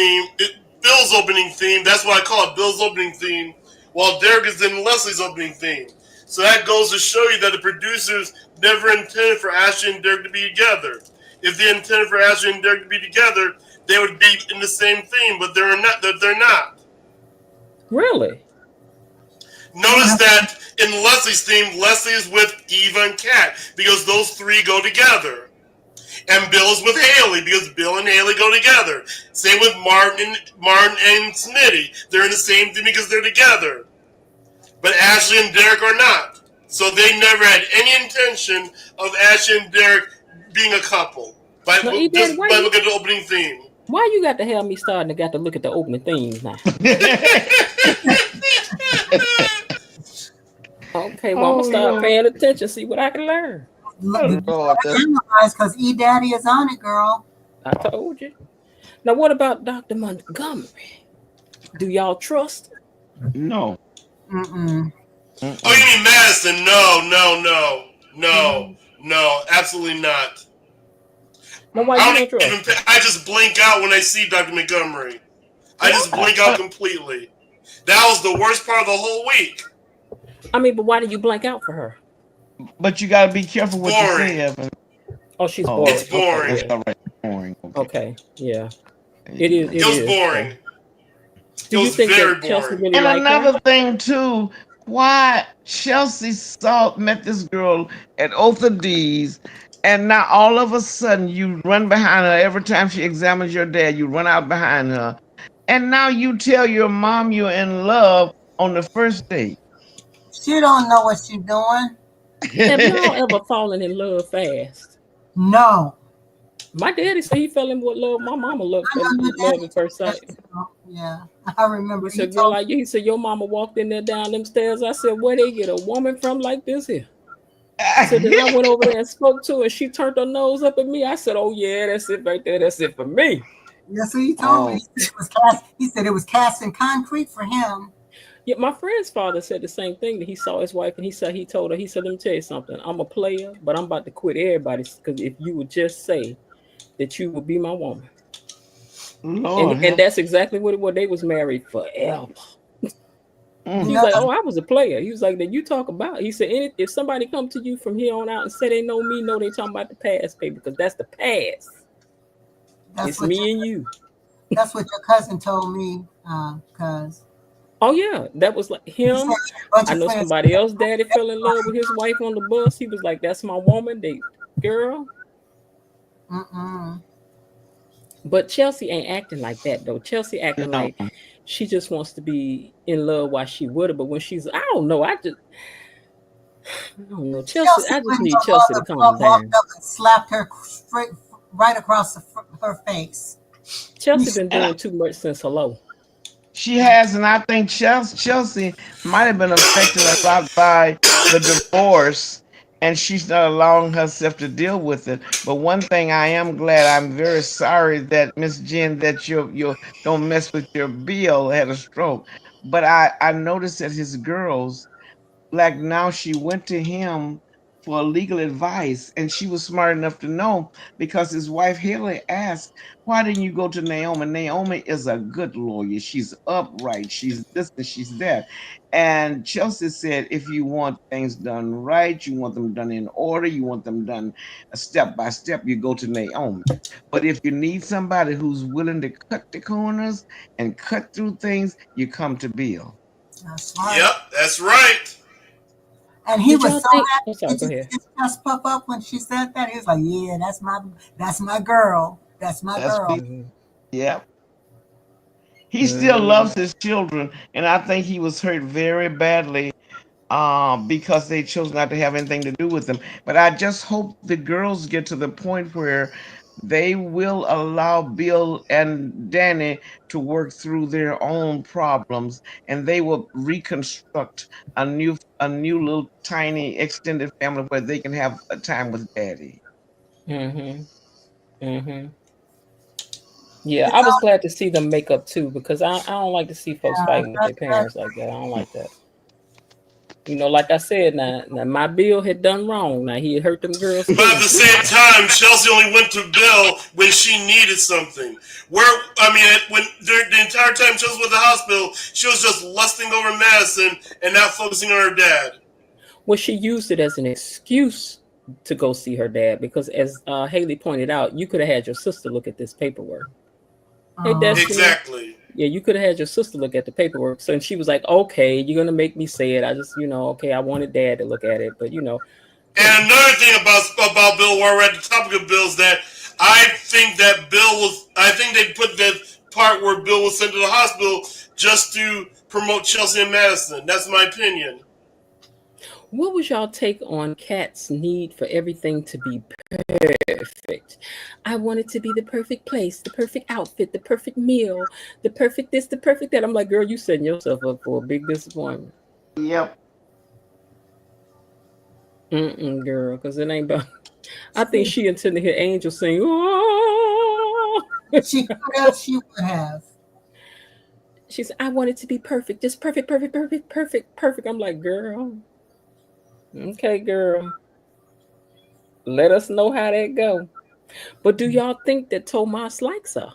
opening theme. That's why I call it Bill's opening theme, while Derek is in Leslie's opening theme. So that goes to show you that the producers never intended for Ashley and Derek to be together. If they intended for Ashley and Derek to be together, they would be in the same theme, but they're not. Really? Notice that in Leslie's theme, Leslie is with Eva and Kat because those three go together. And Bill is with Haley because Bill and Haley go together. Same with Martin and Smitty. They're in the same theme because they're together. But Ashley and Derek are not. So they never had any intention of Ashley and Derek being a couple. By looking at the opening theme. Why you got to have me starting to look at the opening themes now? Okay, well, I'm going to start paying attention, see what I can learn. Because E-Daddy is on it, girl. I told you. Now, what about Dr. Montgomery? Do y'all trust her? No. Mm-mm. Oh, you mean Madison? No, absolutely not. No, why you don't trust? I just blink out when I see Dr. Montgomery. I just blink out completely. That was the worst part of the whole week. I mean, but why did you blank out for her? But you got to be careful what you say, Evan. Oh, she's boring. It's boring. Okay. All right. Boring. Okay, yeah. It was boring. Do you think that Chelsea really And liked another her? thing, too, why Chelsea met this girl at Otha D's, and now all of a sudden you run behind her every time she examines your dad, you run out behind her. And now you tell your mom you're in love on the first date. She don't know what she's doing. Have y'all ever fallen in love fast? No. My daddy said he fell in with love. My mama loved love at first sight. Yeah, I remember. He said, girl, he said, your mama walked in there down them stairs. I said, where they get a woman from like this here? I said, then I went over there and spoke to her, and she turned her nose up at me. I said, oh, yeah, that's it right there. That's it for me. Yes, so he told me. He said it was cast in concrete for him. Yeah, my friend's father said the same thing, that he saw his wife and he said, let me tell you something. I'm a player, but I'm about to quit everybody because if you would just say that you would be my woman. Lord, and that's exactly what it was. They was married forever. He was like, oh, I was a player. He was like, that you talk about. He said, if somebody come to you from here on out and say they know me, no, they talking about the past, baby, because that's the past. It's me and you. That's what your cousin told me, cuz. Oh yeah, that was like He said him. he had a bunch I of know friends. somebody else daddy fell in love with his wife on the bus. He was like, that's my woman. They girl. Mm-mm. But Chelsea ain't acting like that though. Chelsea acting No. like she just wants to be in love while she would have. But when she's, I don't know. I don't know. Chelsea, Chelsea, I just when need your Chelsea to mother calm walked down. up and slapped her straight right across her face. Chelsea been doing too much since hello. She has, and I think Chelsea might have been affected a lot by the divorce, and she's not allowing herself to deal with it. But one thing I am glad, I'm very sorry that Miss Jen, that you don't mess with your Bill had a stroke. But I noticed that his girls, like now she went to him for legal advice, and she was smart enough to know because his wife Haley asked, why didn't you go to Naomi? Naomi is a good lawyer. She's upright, she's this and she's that. And Chelsea said, if you want things done right, you want them done in order, you want them done step by step, you go to Naomi. But if you need somebody who's willing to cut the corners and cut through things, you come to Bill. That's right. Yep, that's right. And he Did was y'all so think? happy. I'm sorry. Did Go you ahead. see his chest puff up when she said that? He was like, "Yeah, that's my girl. That's my That's girl." Bill. Mhm. Yeah. He still Mhm. loves his children, and I think he was hurt very badly because they chose not to have anything to do with them. But I just hope the girls get to the point where they will allow Bill and Danny to work through their own problems, and they will reconstruct a new little tiny extended family where they can have a time with Daddy. Mhm. Mhm. Yeah, It's I was all glad to see them make up too because I don't like to see folks fighting with their that's parents like that. I don't like that. You know, like I said, now my Bill had done wrong. Now he had hurt them girls' But at the feelings. same time, Chelsea only went to Bill when she needed something. Where I mean, when the entire time Chelsea was at the hospital, she was just lusting over Madison and not focusing on her dad. Well, she used it as an excuse to go see her dad because, as Haley pointed out, you could have had your sister look at this paperwork. Hey, Destiny. Exactly. Yeah, you could have had your sister look at the paperwork. So and she was like, "Okay, you're gonna make me say it. I just, okay, I wanted Dad to look at it, but come And on." another thing about Bill, while we're at the topic of Bill, is that I think that I think they put that part where Bill was sent to the hospital just to promote Chelsea and Madison. That's my opinion. What was y'all take on Kat's need for everything to be perfect? I want it to be the perfect place, the perfect outfit, the perfect meal, the perfect this, the perfect that. I'm like, girl, you setting yourself up for a big disappointment. Yep. Girl, because it ain't about. I think she intended to hear Angel sing. Oh. she could have. She would have. She said, I want it to be perfect, just perfect, perfect, perfect, perfect, perfect. I'm like, girl. Okay, girl. Let us know how that go. But do y'all think that Tomas likes her?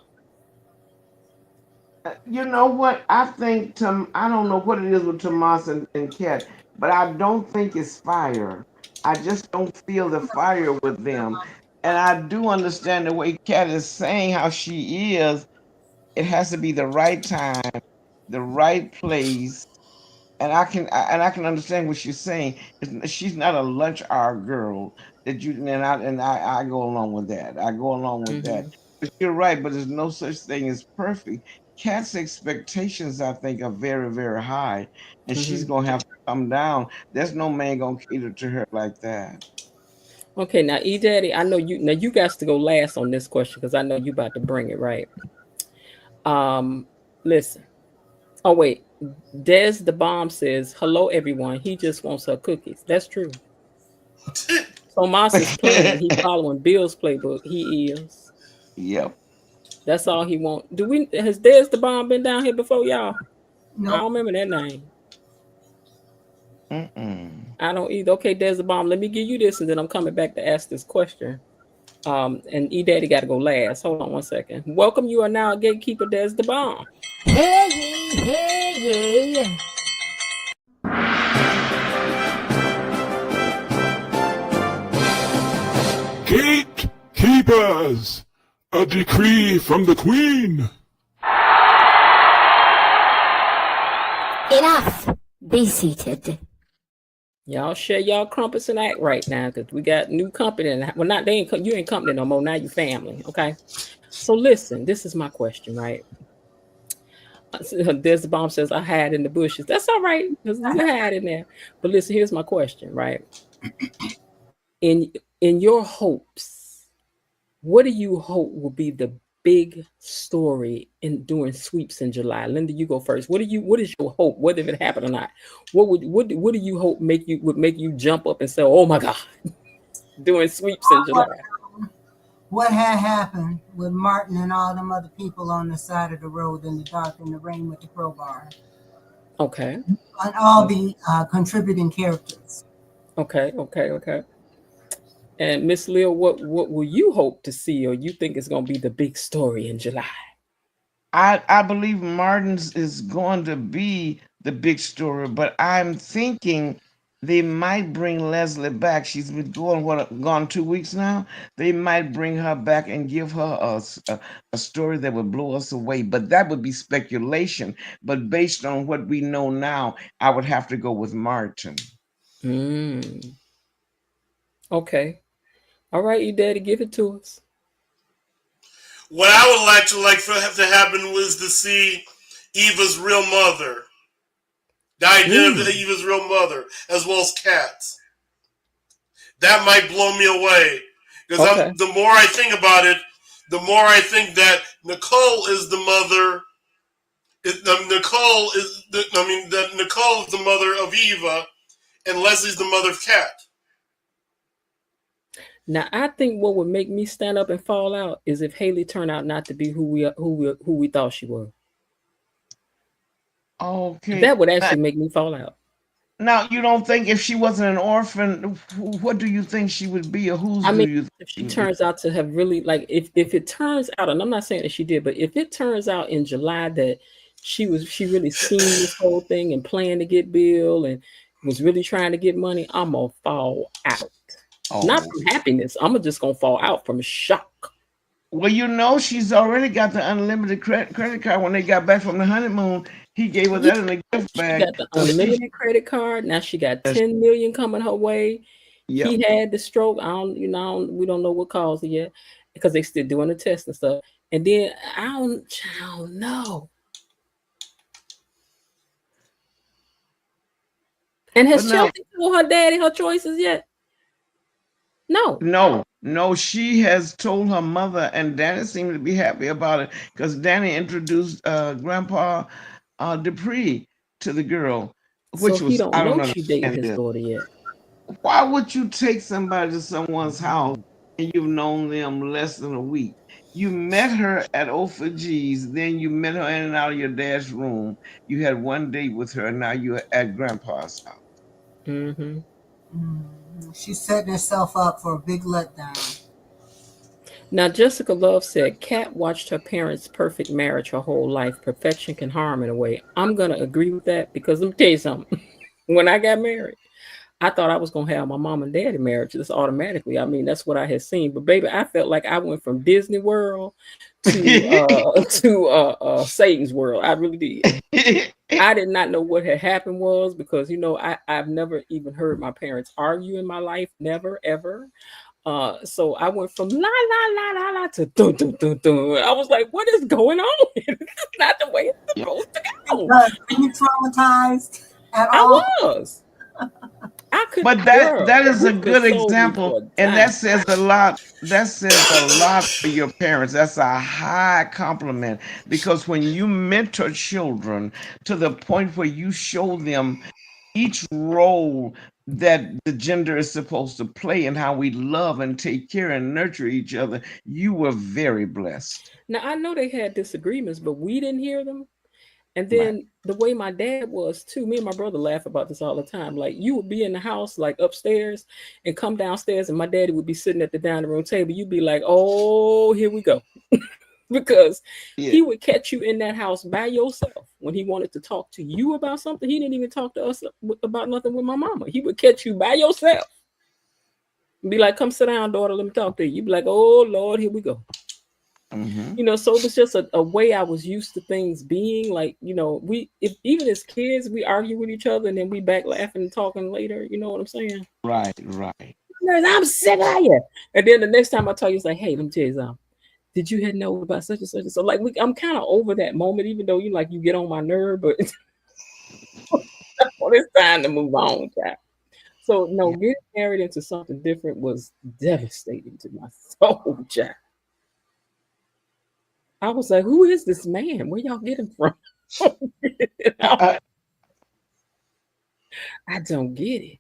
You know what? I think I don't know what it is with Tomas and Kat, but I don't think it's fire. I just don't feel the fire with them. And I do understand the way Kat is saying how she is. It has to be the right time, the right place, and I can understand what she's saying. She's not a lunch hour girl that you and I go along with that. I go along with that. Mm-hmm. But you're right. But there's no such thing as perfect. Kat's expectations, I think, are very, very high, and she's Mm-hmm. gonna have to come down. There's no man gonna cater to her like that. Okay, now E Daddy, I know you now you got to go last on this question because I know you about to bring it, right? Listen. Oh wait. Des the bomb says, hello everyone. He just wants her cookies. That's true. Tomas is playing. He following Bill's playbook. He is. Yep. That's all he wants. Has Des the bomb been down here before, y'all? I Nope. don't remember that name. Mm-mm. I don't either. Okay, Des the bomb. Let me give you this, and then I'm coming back to ask this question. And E Daddy got to go last. Hold on one second. Welcome. You are now a gatekeeper, Des the bomb. Hey, yeah. Gatekeepers! A decree from the Queen! Enough. Be seated. Y'all share y'all crumpets and act right now, because we got new company. And well, not they ain't you ain't company no more. Now you family. Okay. So listen, this is my question, right? There's the bomb says I hide in the bushes. That's all right, because you hide in there. But listen, here's my question, right? In your hopes, what do you hope will be the big story in doing sweeps in July? Linda, you go first. What is your hope, whether it happened or not? What do you hope would make you jump up and say, oh my God, doing sweeps in July? What had happened with Martin and all them other people on the side of the road in the dark in the rain with the crowbar? Okay. And all the contributing characters. Okay. And Miss Leah, what will you hope to see, or you think is going to be the big story in July? I believe Martin's is going to be the big story, but I'm thinking they might bring Leslie back. She's been gone 2 weeks now. They might bring her back and give her a story that would blow us away. But that would be speculation. But based on what we know now, I would have to go with Martin. Okay. All right, you daddy, give it to us. What I would like for have to happen was to see Eva's real mother. The idea of Eva's real mother, as well as Kat's. That might blow me away. Because the more I think about it, the more I think that Nicole is the mother. Nicole is the mother of Eva, and Leslie's the mother of Kat. Now, I think what would make me stand up and fall out is if Haley turned out not to be who we thought she was. Okay. That would actually make me fall out. Now, you don't think if she wasn't an orphan, what do you think she would be, or whose do you think? If she turns out to have really, like, if it turns out, and I'm not saying that she did, but if it turns out in July that she really seen this whole thing and planned to get Bill and was really trying to get money, I'm gonna fall out. Not from happiness. I'm just gonna fall out from shock. Well, she's already got the unlimited credit card. When they got back from the honeymoon, he gave her that in a gift bag. She got the unlimited credit card. Now she got 10 million coming her way. Yep. He had the stroke. We don't know what caused it yet, because they still doing the test and stuff. And then I don't know. And has Chelsea told her daddy her choices yet? No, she has told her mother, and Danny seemed to be happy about it, because Danny introduced Grandpa Dupree to the girl, which so he don't know she dated his daughter yet. Why would you take somebody to someone's house and you've known them less than a week? You met her at O4G's, then you met her in and out of your dad's room. You had one date with her, and now you're at Grandpa's house. Mm-hmm. She's setting herself up for a big letdown. Now, Jessica Love said, Kat watched her parents' perfect marriage her whole life. Perfection can harm in a way. I'm going to agree with that, because let me tell you something. When I got married, I thought I was going to have my mom and daddy marriage just automatically. I mean, that's what I had seen. But baby, I felt like I went from Disney World to Satan's World. I really did. I did not know what had happened was, because, I've never even heard my parents argue in my life. Never, ever. So I went from la, la, la, la, la to dun, dun, dun, dun. I was like, what is going on? This is not the way it's supposed to go. Were you traumatized at all? I was. But that is a good example, and that says a lot. That says a lot for your parents. That's a high compliment, because when you mentor children to the point where you show them each role that the gender is supposed to play and how we love and take care and nurture each other, you were very blessed. Now, I know they had disagreements, but we didn't hear them. And then the way my dad was too, me and my brother laugh about this all the time. Like, you would be in the house, like upstairs, and come downstairs, and my daddy would be sitting at the dining room table. You'd be like, oh, here we go. Because he would catch you in that house by yourself. When he wanted to talk to you about something, he didn't even talk to us about nothing with my mama. He would catch you by yourself. Be like, come sit down, daughter, let me talk to you. You'd be like, oh, Lord, here we go. You know, so it was just a way I was used to things being like, you know, even as kids, we argue with each other and then we back laughing and talking later. You know what I'm saying? Right. I'm sick of you. And then the next time I tell you, it's like, hey, let me tell you something. Did you know about such and such and so? Like, I'm kind of over that moment, even though you get on my nerve, but well, it's time to move on, child. So no, getting married into something different was devastating to my soul, child. I was like, who is this man? Where y'all get him from? I don't get it.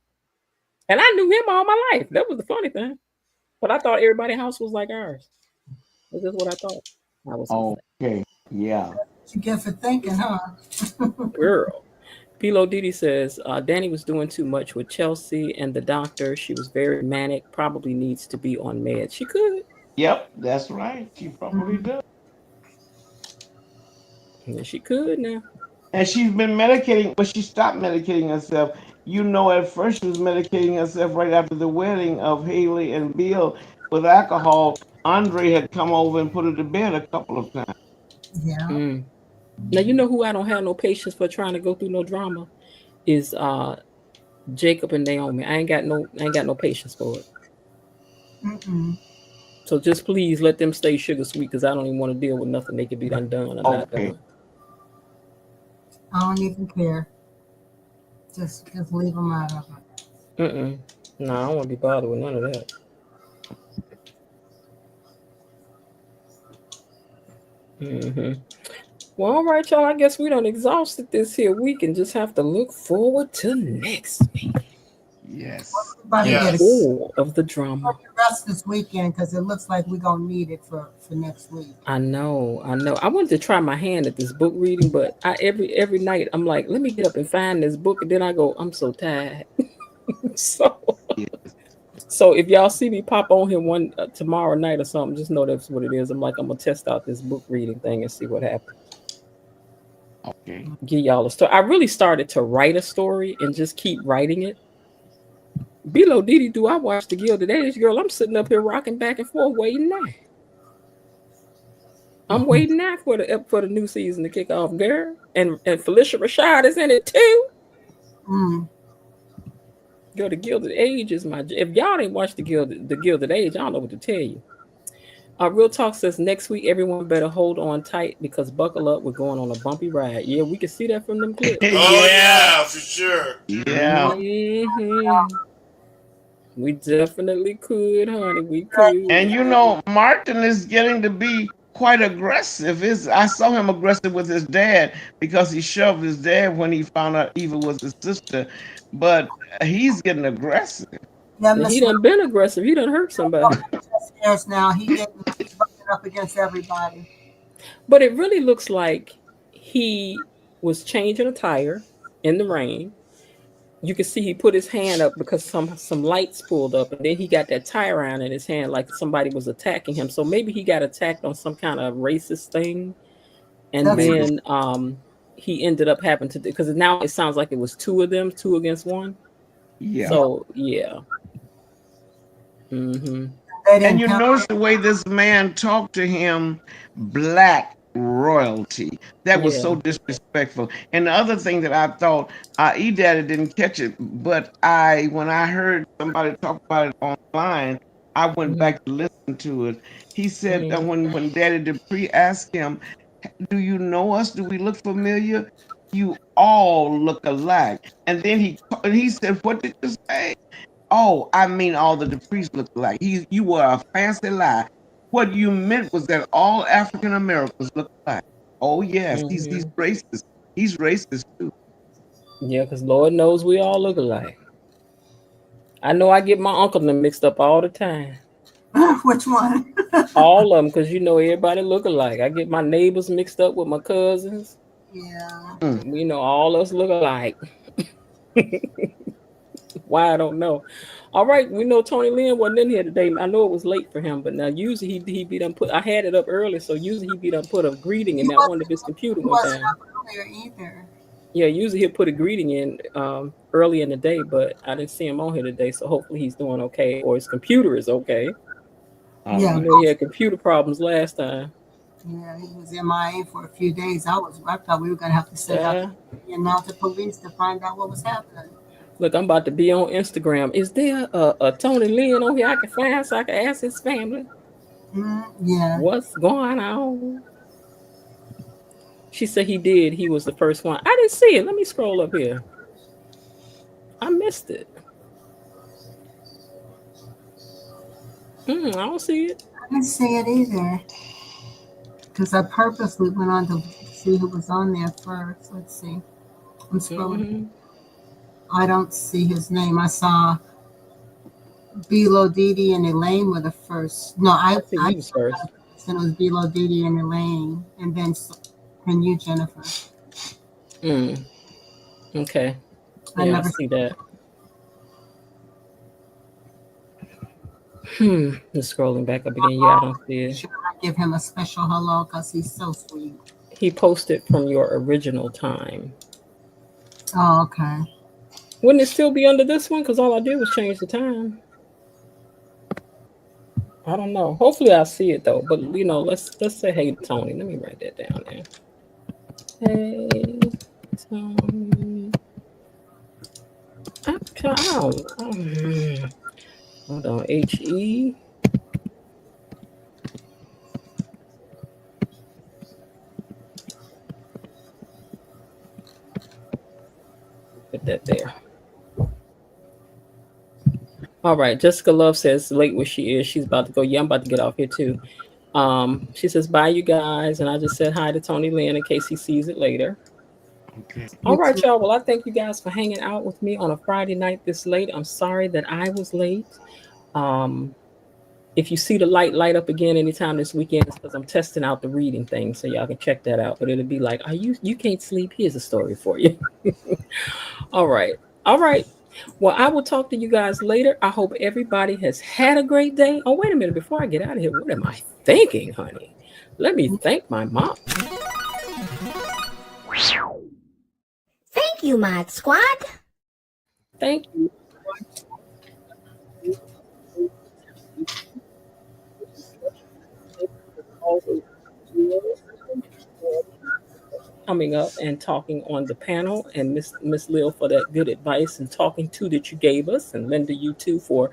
And I knew him all my life. That was the funny thing. But I thought everybody's house was like ours. That's just what I thought. I was okay. Yeah. What you get for thinking, huh? Girl. Pilo Didi says, Danny was doing too much with Chelsea and the doctor. She was very manic, probably needs to be on meds. She could. Yep, that's right. She probably does. Yeah, she could now. And she's been medicating, but she stopped medicating herself. You know, at first she was medicating herself right after the wedding of Haley and Bill with alcohol. Andre had come over and put her to bed a couple of times. Yeah. Now, you know who I don't have no patience for trying to go through no drama is Jacob and Naomi. I ain't got no patience for it. So just please let them stay sugar sweet, because I don't even want to deal with nothing they could be done or not done. I don't even care. Just leave them out of it. No, I don't want to be bothered with none of that. Well, all right, y'all. I guess we done exhausted this here week and just have to look forward to next week. Yes. All of the drama. Rest this weekend, because it looks like we're gonna need it for next week. I know. I wanted to try my hand at this book reading, but every night I'm like, let me get up and find this book, and then I go, I'm so tired. So if y'all see me pop on here tomorrow night or something, just know that's what it is. I'm gonna test out this book reading thing and see what happens. Okay. Give y'all a story. I really started to write a story and just keep writing it. Below Didi, do I watch The Gilded Age? Girl, I'm sitting up here rocking back and forth waiting now. I'm waiting now for the new season to kick off, girl. And Felicia Rashad is in it too. Girl, The Gilded Age is my... If y'all didn't watch The Gilded Age, I don't know what to tell you. Real Talk says next week everyone better hold on tight, because buckle up, we're going on a bumpy ride. Yeah, we can see that from them clips. Oh yeah, for sure. Yeah. We definitely could, honey. We could. And you know, Martin is getting to be quite aggressive. I saw him aggressive with his dad because he shoved his dad when he found out Eva was his sister. But he's getting aggressive. Yeah, he done been aggressive. He done hurt somebody. Yes, now he's bumping up against everybody. But it really looks like he was changing a tire in the rain. You can see he put his hand up because some lights pulled up, and then he got that tire iron in his hand like somebody was attacking him. So maybe he got attacked on some kind of racist thing, and then he ended up having to, because now it sounds like it was two of them, 2 against 1. Yeah. So yeah. And you notice the way this man talked to him, black royalty. That was so disrespectful. And the other thing that I thought, E-Daddy didn't catch it, but when I heard somebody talk about it online, I went back to listen to it. He said that when Daddy Dupree asked him, do you know us? Do we look familiar? You all look alike. And then he said, what did you say? Oh, I mean, all the Duprees look alike. You were a fancy lie. What you meant was that all African Americans look alike. Oh yes, he's racist. He's racist too. Yeah, because Lord knows we all look alike. I know I get my uncle mixed up all the time. Which one? All of them, because you know everybody look alike. I get my neighbors mixed up with my cousins. Yeah. You know, all us look alike. Why, I don't know. All right, we know Tony Lynn wasn't in here today. I know it was late for him, but now usually he be done put. I had it up early, so usually he be done put a greeting in that one of his computer one time. Either. Yeah, usually he'll put a greeting in early in the day, but I didn't see him on here today, so hopefully he's doing okay, or his computer is okay. Yeah, you know, he had computer problems last time. Yeah, he was MIA for a few days. I thought we were gonna have to send out the mounted police to find out what was happening. Look, I'm about to be on Instagram. Is there a Tony Lynn on here I can find so I can ask his family? Yeah. What's going on? She said he did. He was the first one. I didn't see it. Let me scroll up here. I missed it. I don't see it. I didn't see it either. Because I purposely went on to see who was on there first. Let's see. I'm scrolling. I don't see his name. I saw Bilo, Didi, and Elaine were the first. No, I was first. Then it was Bilo, Didi, and Elaine, and then you, Jennifer. Okay. I Yeah, never see that. Just scrolling back up again. Yeah, I don't see it. Should I give him a special hello because he's so sweet? He posted from your original time. Oh, okay. Wouldn't it still be under this one? Because all I did was change the time. I don't know. Hopefully I'll see it though. But you know, let's say hey to Tony. Let me write that down there. Hey Tony. Hold on. HE. Put that there. All right. Jessica Love says late where she is. She's about to go. Yeah, I'm about to get off here too. She says, bye, you guys. And I just said hi to Tony Lynn in case he sees it later. Okay. All right, y'all. Well, I thank you guys for hanging out with me on a Friday night this late. I'm sorry that I was late. If you see the light up again anytime this weekend, it's because I'm testing out the reading thing. So y'all can check that out. But it'll be like, you can't sleep? Here's a story for you. All right. Well, I will talk to you guys later. I hope everybody has had a great day. Oh, wait a minute. Before I get out of here, what am I thinking, honey? Let me thank my mom. Thank you, Mod Squad. Thank you. Coming up and talking on the panel, and Miss Lil for that good advice and talking to that you gave us, and Linda, you too for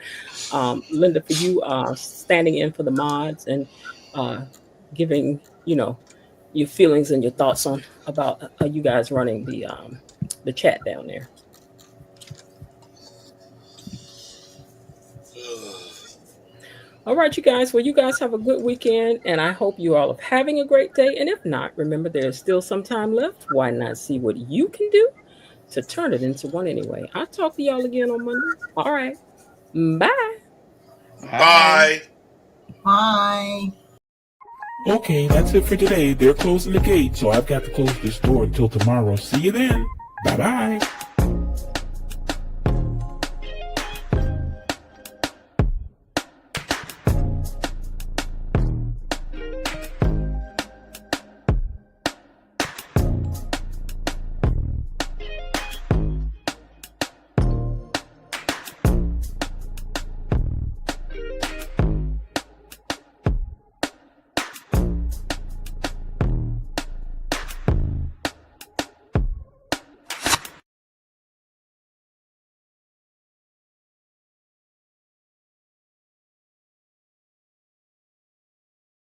Linda for you standing in for the mods and giving your feelings and your thoughts on about you guys running the chat down there. All right, you guys. Well, you guys have a good weekend, and I hope you all are having a great day. And if not, remember there's still some time left. Why not see what you can do to turn it into one anyway? I'll talk to y'all again on Monday. All right. Bye. Bye. Bye. Okay, that's it for today. They're closing the gate, so I've got to close this door until tomorrow. See you then. Bye-bye.